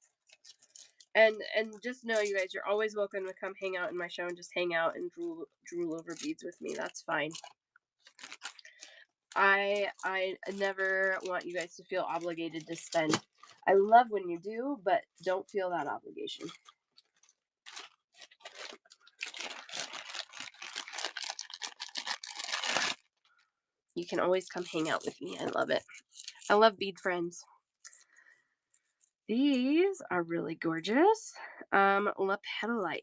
And just know, you guys, you're always welcome to come hang out in my show and just hang out and drool over beads with me. That's fine. I never want you guys to feel obligated to spend. I love when you do, but don't feel that obligation. You can always come hang out with me. I love it. I love bead friends. These are really gorgeous. Lapetolite.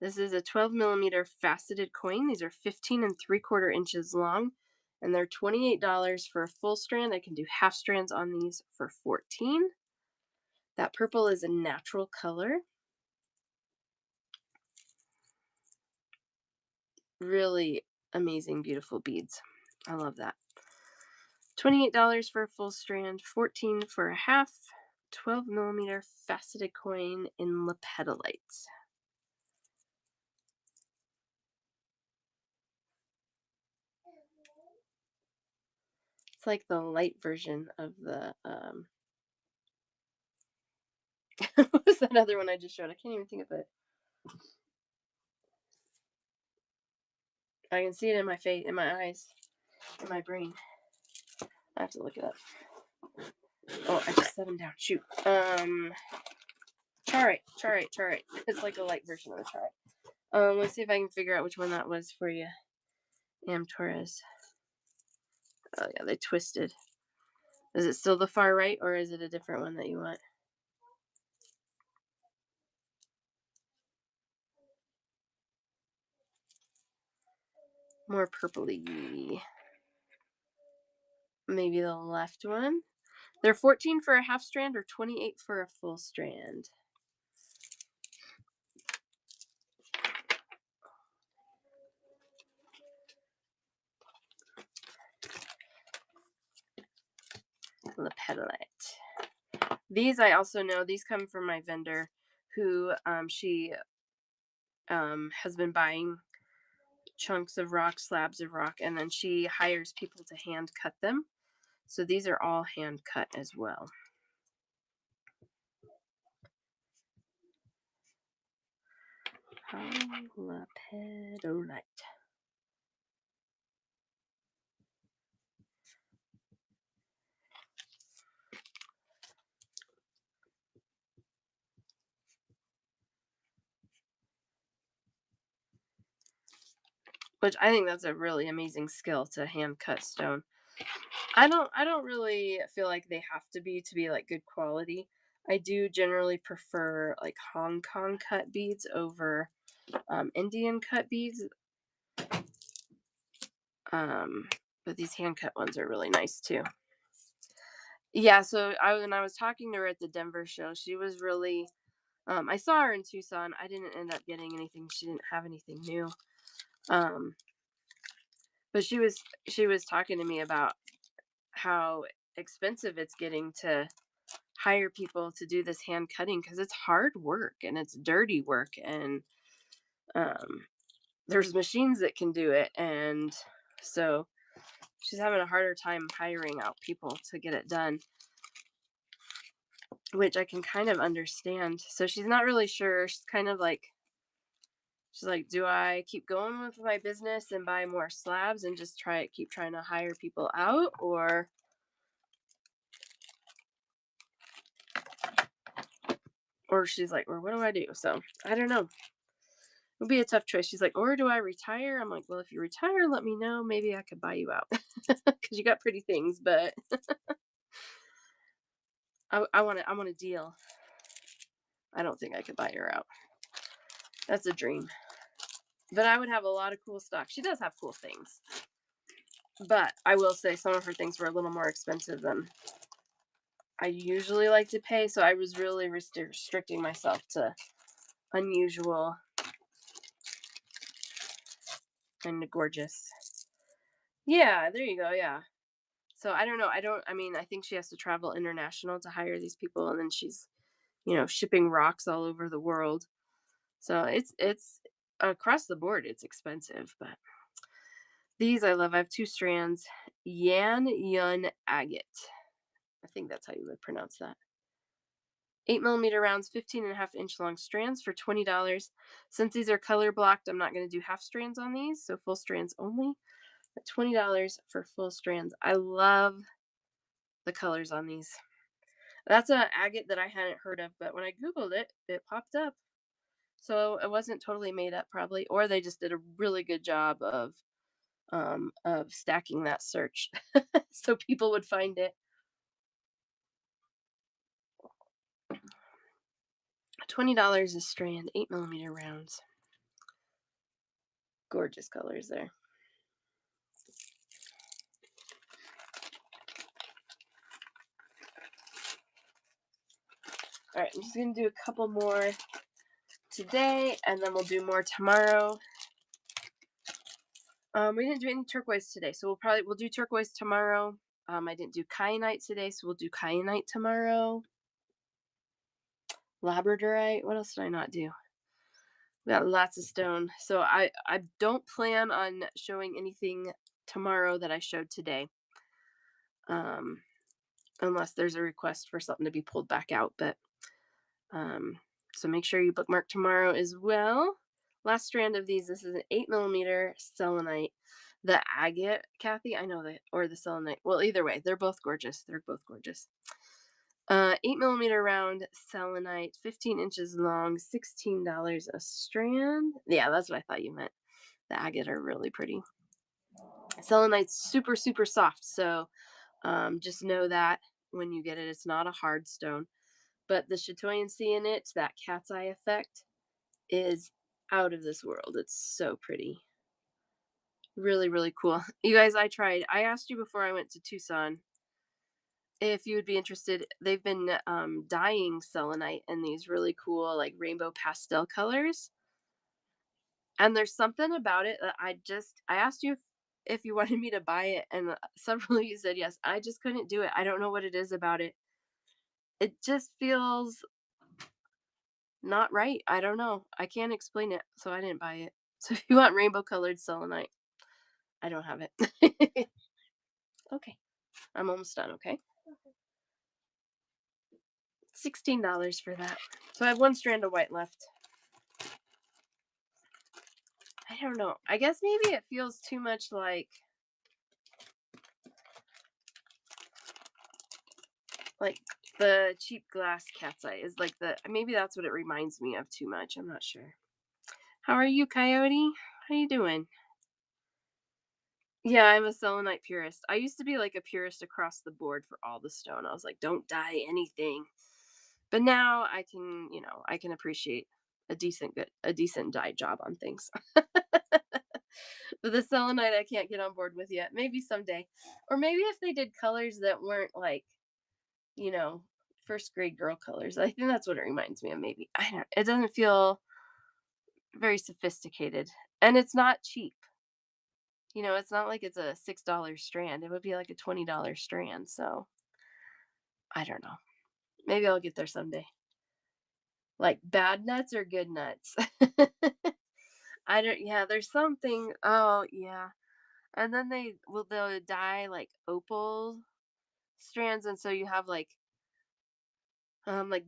This is a 12 millimeter faceted coin. These are 15 3/4 inches long, and they're $28 for a full strand. I can do half strands on these for 14. That purple is a natural color. Really amazing, beautiful beads. I love that. $28 for a full strand, 14 for a half, 12 millimeter faceted coin in lapetolite. It's like the light version of the what was that other one I just showed? I can't even think of it. I can see it in my face, in my eyes, in my brain. I have to look it up. Oh, I just set them down. Shoot. Charite. It's like a light version of the charite. Let's see if I can figure out which one that was for you. Am Torres. Oh yeah, they twisted. Is it still the far right, or is it a different one that you want? More purpley. Maybe the left one. They're 14 for a half strand or 28 for a full strand. Lapetolite. These I also know. These come from my vendor, who she has been buying chunks of rock, slabs of rock, and then she hires people to hand cut them. So these are all hand cut as well. Lapetolite. Which I think that's a really amazing skill, to hand cut stone. I don't really feel like they have to be like good quality. I do generally prefer like Hong Kong cut beads over Indian cut beads. But these hand cut ones are really nice too. Yeah, so when I was talking to her at the Denver show, she was really I saw her in Tucson. I didn't end up getting anything. She didn't have anything new. But she was talking to me about how expensive it's getting to hire people to do this hand cutting, because it's hard work and it's dirty work, and there's machines that can do it, and so she's having a harder time hiring out people to get it done, which I can kind of understand. So she's not really sure. She's kind of like, she's like, do I keep going with my business and buy more slabs and just keep trying to hire people out, or she's like, or what do I do? So I don't know. It'll be a tough choice. She's like, or do I retire? I'm like, well, if you retire, let me know. Maybe I could buy you out, because you got pretty things. But I want a deal. I don't think I could buy her out. That's a dream. But I would have a lot of cool stock. She does have cool things. But I will say some of her things were a little more expensive than I usually like to pay, so I was really restricting myself to unusual and gorgeous. Yeah, there you go. Yeah. So I don't know. I mean, I think she has to travel international to hire these people, and then she's, shipping rocks all over the world. So it's across the board. It's expensive, but these I love. I have two strands. Yan Yun Agate. I think that's how you would pronounce that. 8 millimeter rounds, 15.5 inch long strands for $20. Since these are color blocked, I'm not going to do half strands on these, so full strands only. But $20 for full strands. I love the colors on these. That's an agate that I hadn't heard of, but when I Googled it, it popped up. So it wasn't totally made up, probably, or they just did a really good job of stacking that search so people would find it. $20 a strand, 8 millimeter rounds. Gorgeous colors there. All right, I'm just gonna do a couple more today, and then we'll do more tomorrow. We didn't do any turquoise today, so we'll do turquoise tomorrow. I didn't do kyanite today, so we'll do kyanite tomorrow. Labradorite. What else did I not do? We got lots of stone. So I don't plan on showing anything tomorrow that I showed today. Um, unless there's a request for something to be pulled back out. But so make sure you bookmark tomorrow as well. Last strand of these. This is an 8 millimeter selenite. The agate, Kathy, I know that, or the selenite. Well, either way, they're both gorgeous. They're both gorgeous. 8 millimeter round selenite, 15 inches long, $16 a strand. Yeah, that's what I thought you meant. The agate are really pretty. Selenite's super, super soft. So just know that when you get it, it's not a hard stone. But the chatoyancy in it, that cat's eye effect, is out of this world. It's so pretty. Really, really cool. You guys, I asked you before I went to Tucson if you would be interested. They've been dyeing selenite in these really cool, like rainbow pastel colors. And there's something about it that I asked you if you wanted me to buy it, and several of you said yes. I just couldn't do it. I don't know what it is about it. It just feels not right. I don't know. I can't explain it, so I didn't buy it. So if you want rainbow colored selenite, I don't have it. Okay. I'm almost done, okay? $16 for that. So I have one strand of white left. I don't know. I guess maybe it feels too much like the cheap glass cat's eye is like maybe that's what it reminds me of too much. I'm not sure. How are you, Coyote? How you doing? Yeah, I'm a selenite purist. I used to be like a purist across the board for all the stone. I was like, don't dye anything. But now I can appreciate a decent dye job on things. But the selenite I can't get on board with yet. Maybe someday. Or maybe if they did colors that weren't like, you know, first grade girl colors. I think that's what it reminds me of maybe. I don't It doesn't feel very sophisticated, and it's not cheap. It's not like it's a $6 strand. It would be like a $20 strand, so I don't know. Maybe I'll get there someday. Like bad nuts or good nuts? I don't Yeah, there's something. Oh, yeah. And then they'll dye like opal strands, and so you have like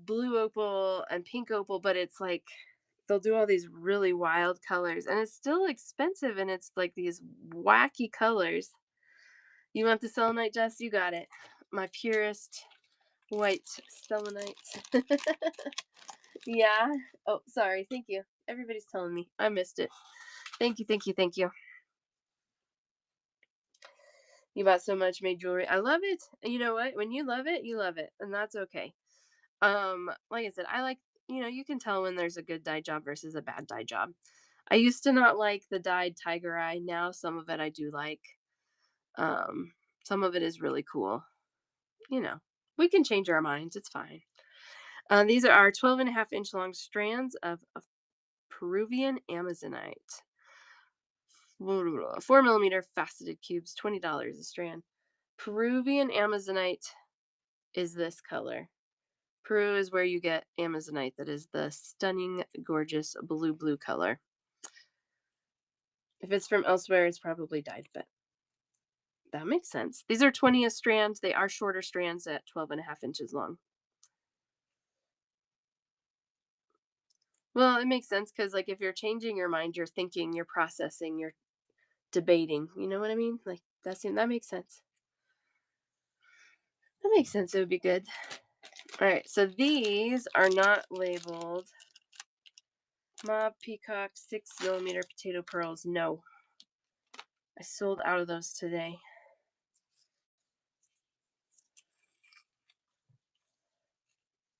blue opal and pink opal, but it's like they'll do all these really wild colors, and it's still expensive, and it's like these wacky colors. You want the selenite, Jess? You got it. My purest white selenite. Yeah. Oh, sorry. Thank you. Everybody's telling me. I missed it. Thank you, thank you, thank you. You bought so much made jewelry. I love it. And you know what? When you love it, you love it, and that's okay. Like I said, I like, you can tell when there's a good dye job versus a bad dye job. I used to not like the dyed tiger eye. Now some of it I do like. Some of it is really cool. You know, we can change our minds. It's fine. These are our 12.5 inch long strands of Peruvian Amazonite. 4 millimeter faceted cubes, $20 a strand. Peruvian Amazonite is this color. Peru is where you get Amazonite, that is the stunning, gorgeous blue color. If it's from elsewhere, it's probably dyed, but that makes sense. These are 20 a strand. They are shorter strands at 12.5 inches long. Well, it makes sense because, like, if you're changing your mind, you're thinking, you're processing, you're debating. You know what I mean? Like, that makes sense. That makes sense. It would be good. All right. So these are not labeled. Mob Peacock 6 millimeter potato pearls. No, I sold out of those today.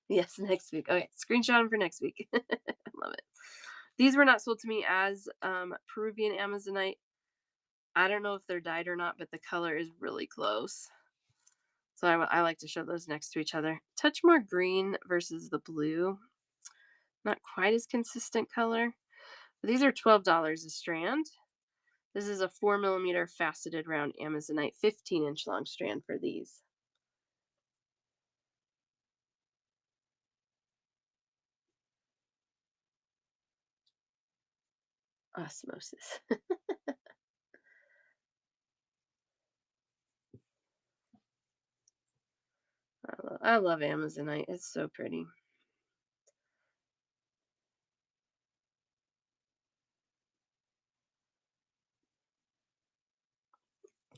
Yes, next week. Okay, screenshot them for next week. I love it. These were not sold to me as Peruvian Amazonite. I don't know if they're dyed or not, but the color is really close. So I like to show those next to each other. Touch more green versus the blue. Not quite as consistent color. But these are $12 a strand. This is a 4 millimeter faceted round Amazonite, 15-inch long strand for these. Osmosis. I love Amazonite. It's so pretty.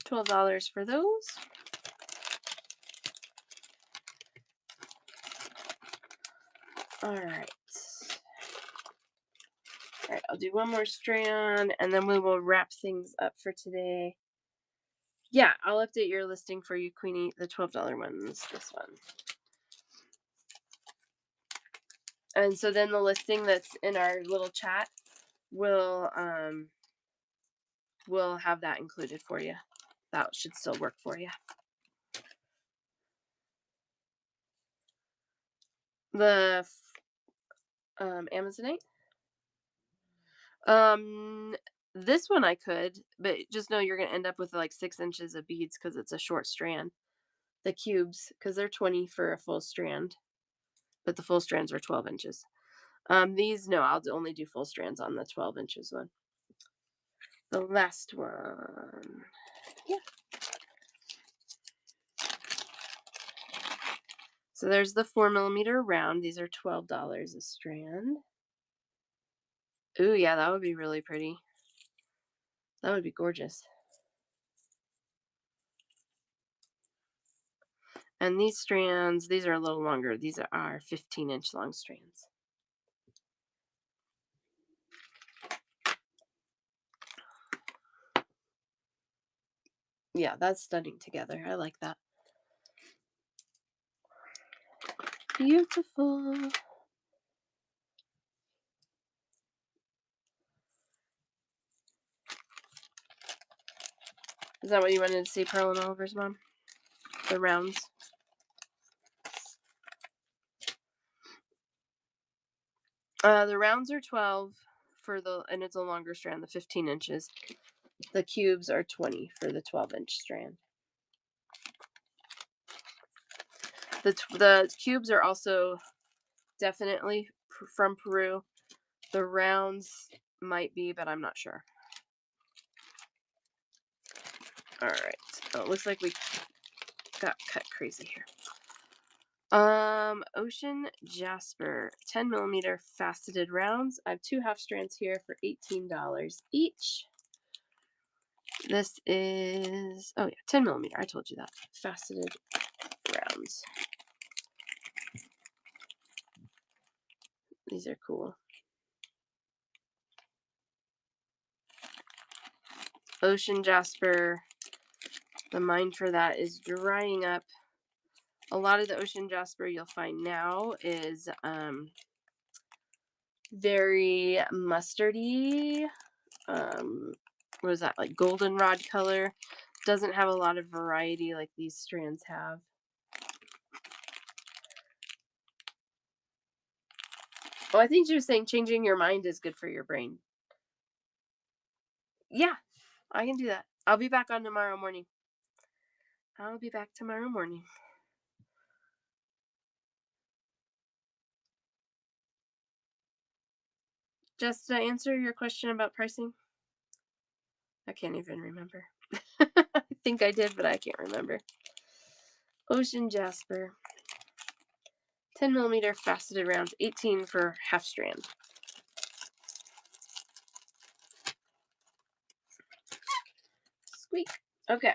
$12 for those. All right. All right, I'll do one more strand and then we will wrap things up for today. Yeah, I'll update your listing for you, Queenie. The $12 ones, this one. And so then the listing that's in our little chat will we'll have that included for you. That should still work for you. The Amazonite. This one I could, but just know you're gonna end up with like 6 inches of beads because it's a short strand. The cubes, because they're 20 for a full strand, but the full strands are 12 inches. These, no, I'll only do full strands on the 12 inches one. The last one. Yeah. So there's the 4 millimeter round. These are $12 a strand. Ooh, yeah, that would be really pretty. That would be gorgeous. And these strands, these are a little longer. These are 15-inch long strands. Yeah, that's stunning together. I like that. Beautiful. Is that what you wanted to see, Pearl and Oliver's mom? The rounds? The rounds are 12 for the, and it's a longer strand, the 15 inches. The cubes are 20 for the 12-inch strand. The cubes are also definitely from Peru. The rounds might be, but I'm not sure. All right. Oh, it looks like we got cut crazy here. Ocean Jasper, 10 millimeter faceted rounds. I have 2 half strands here for $18 each. This is, oh yeah, 10 millimeter. I told you that. Faceted rounds. These are cool. Ocean Jasper. The mine for that is drying up. A lot of the Ocean Jasper you'll find now is very mustardy. What is that, like goldenrod color? Doesn't have a lot of variety like these strands have. Oh, I think she was saying changing your mind is good for your brain. Yeah, I can do that. I'll be back on tomorrow morning. I'll be back tomorrow morning. Just to answer your question about pricing, I can't even remember. I think I did, but I can't remember. Ocean Jasper. 10 millimeter faceted rounds, 18 for half strand. Squeak. Okay.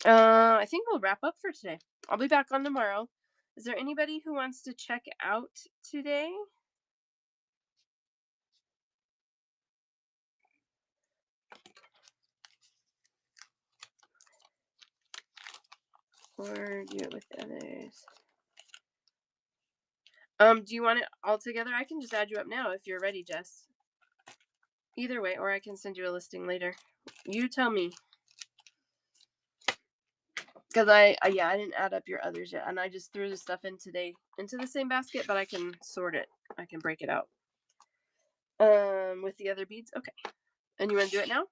I think we'll wrap up for today. I'll be back on tomorrow. Is there anybody who wants to check out today? Or do it with others? Do you want it all together? I can just add you up now if you're ready, Jess. Either way, or I can send you a listing later. You tell me. Because I didn't add up your others yet, and I just threw the stuff in today into the same basket, but I can sort it. I can break it out. With the other beads, okay. And you want to do it now?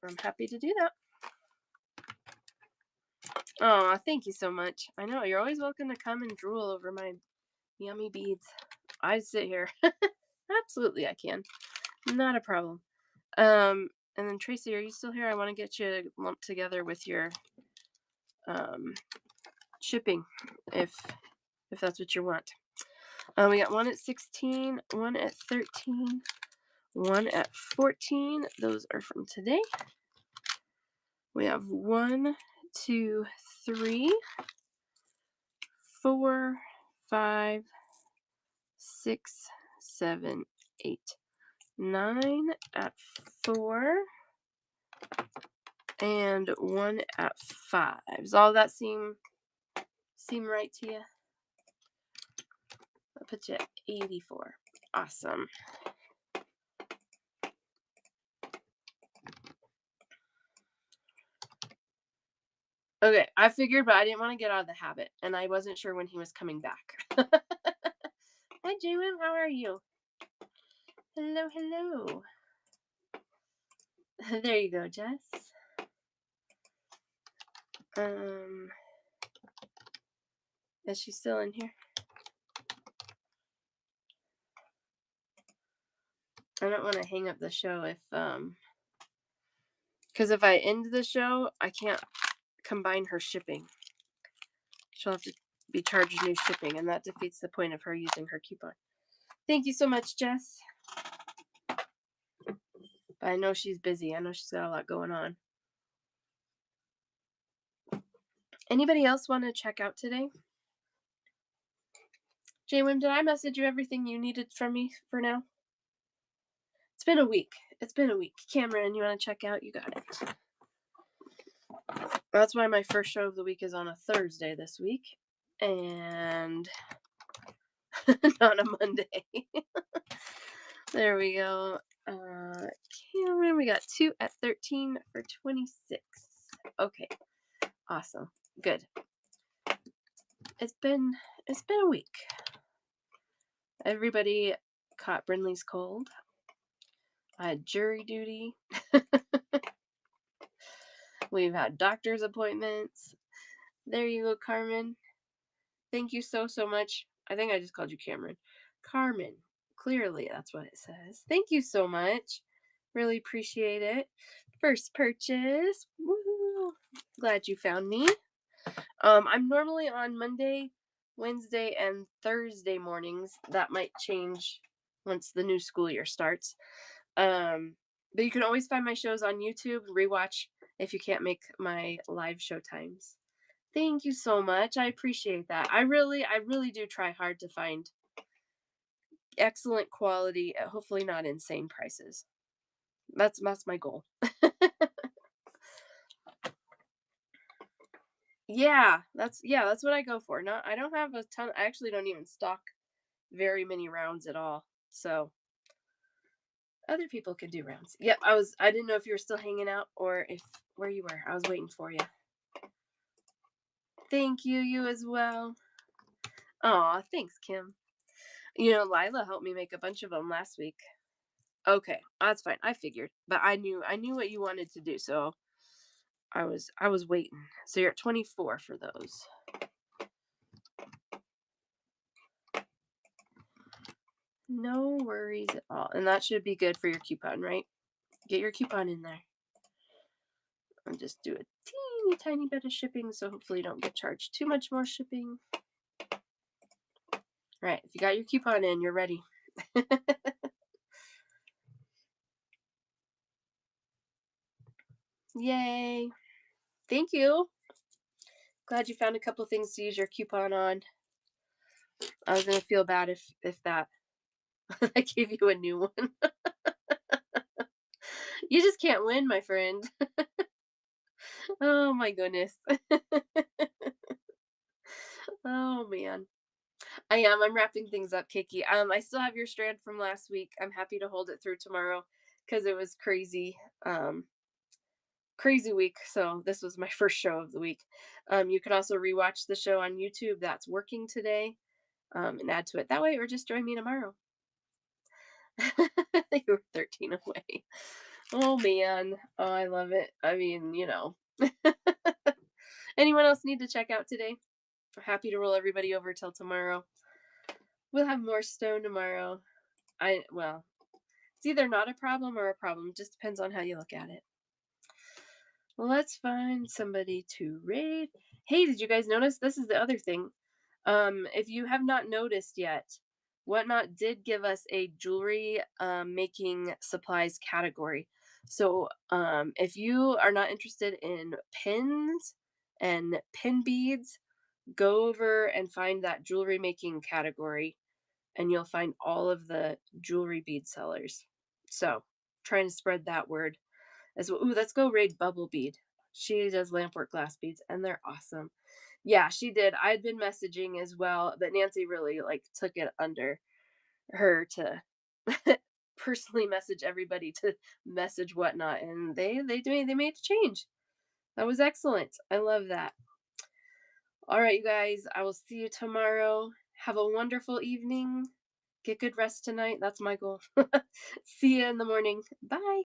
I'm happy to do that. Oh, thank you so much. I know you're always welcome to come and drool over my yummy beads. I sit here. Absolutely, I can. Not a problem. And then Tracy, are you still here? I want to get you lumped together with your shipping, if that's what you want. We got one at 16, one at 13, one at 14. Those are from today. We have 1, 2, 3, 4, 5, 6, 7, 8, 9 at 4, and 1 at 5. Does all that seem right to you? I'll put you at 84. Awesome. Okay, I figured, but I didn't want to get out of the habit, and I wasn't sure when he was coming back. Hi, Jalen. How are you? Hello, hello. There you go, Jess. Is she still in here? I don't want to hang up the show if because if I end the show, I can't combine her shipping. She'll have to be charged new shipping, and that defeats the point of her using her coupon. Thank you so much, Jess. But I know she's busy. I know she's got a lot going on. Anybody else want to check out today? Jaywin, did I message you everything you needed from me for now? It's been a week. Cameron, you want to check out? You got it. That's why my first show of the week is on a Thursday this week. And not a Monday. There we go. Cameron, we got 2 at 13 for 26. Okay. Awesome. Good. It's been a week. Everybody caught Brinley's cold. I had jury duty. We've had doctor's appointments. There you go, Carmen. Thank you so much. I think I just called you Cameron. Carmen. Clearly, that's what it says. Thank you so much. Really appreciate it. First purchase. Woo! Glad you found me. I'm normally on Monday, Wednesday, and Thursday mornings. That might change once the new school year starts. But you can always find my shows on YouTube, rewatch if you can't make my live show times. Thank you so much. I appreciate that. I really do try hard to find excellent quality at hopefully not insane prices. That's my goal. That's what I go for. Not I don't have a ton. I actually don't even stock very many rounds at all. So other people can do rounds. Yep, I didn't know if you were still hanging out or if where you were. I was waiting for you. Thank you, you as well. Aw, thanks, Kim. Lila helped me make a bunch of them last week. Okay, that's fine. I figured, but I knew what you wanted to do, so I was waiting. So you're at 24 for those. No worries at all. And that should be good for your coupon, right? Get your coupon in there. And just do a teeny tiny bit of shipping, so hopefully you don't get charged too much more shipping. Right, if you got your coupon in, you're ready. Yay. Thank you. Glad you found a couple things to use your coupon on. I was gonna feel bad if that I gave you a new one. You just can't win, my friend. Oh my goodness. Oh man. I am. I'm wrapping things up, Kiki. I still have your strand from last week. I'm happy to hold it through tomorrow because it was crazy. Crazy week. So this was my first show of the week. You can also rewatch the show on YouTube that's working today, and add to it that way, or just join me tomorrow. You were 13 away. Oh man. Oh, I love it. I mean, Anyone else need to check out today? Happy to roll everybody over till tomorrow. We'll have more stone tomorrow. Well, it's either not a problem or a problem. Just depends on how you look at it. Well, let's find somebody to raid. Hey, did you guys notice? This is the other thing. If you have not noticed yet, Whatnot did give us a jewelry making supplies category. So if you are not interested in pins and pin beads, go over and find that jewelry making category, and you'll find all of the jewelry bead sellers. So trying to spread that word as well. Ooh, let's go raid Bubble Bead. She does lampwork glass beads, and they're awesome. Yeah, she did. I'd been messaging as well, but Nancy really like took it under her to personally message everybody to message Whatnot, and they made a change. That was excellent. I love that. All right, you guys. I will see you tomorrow. Have a wonderful evening. Get good rest tonight. That's my goal. See you in the morning. Bye.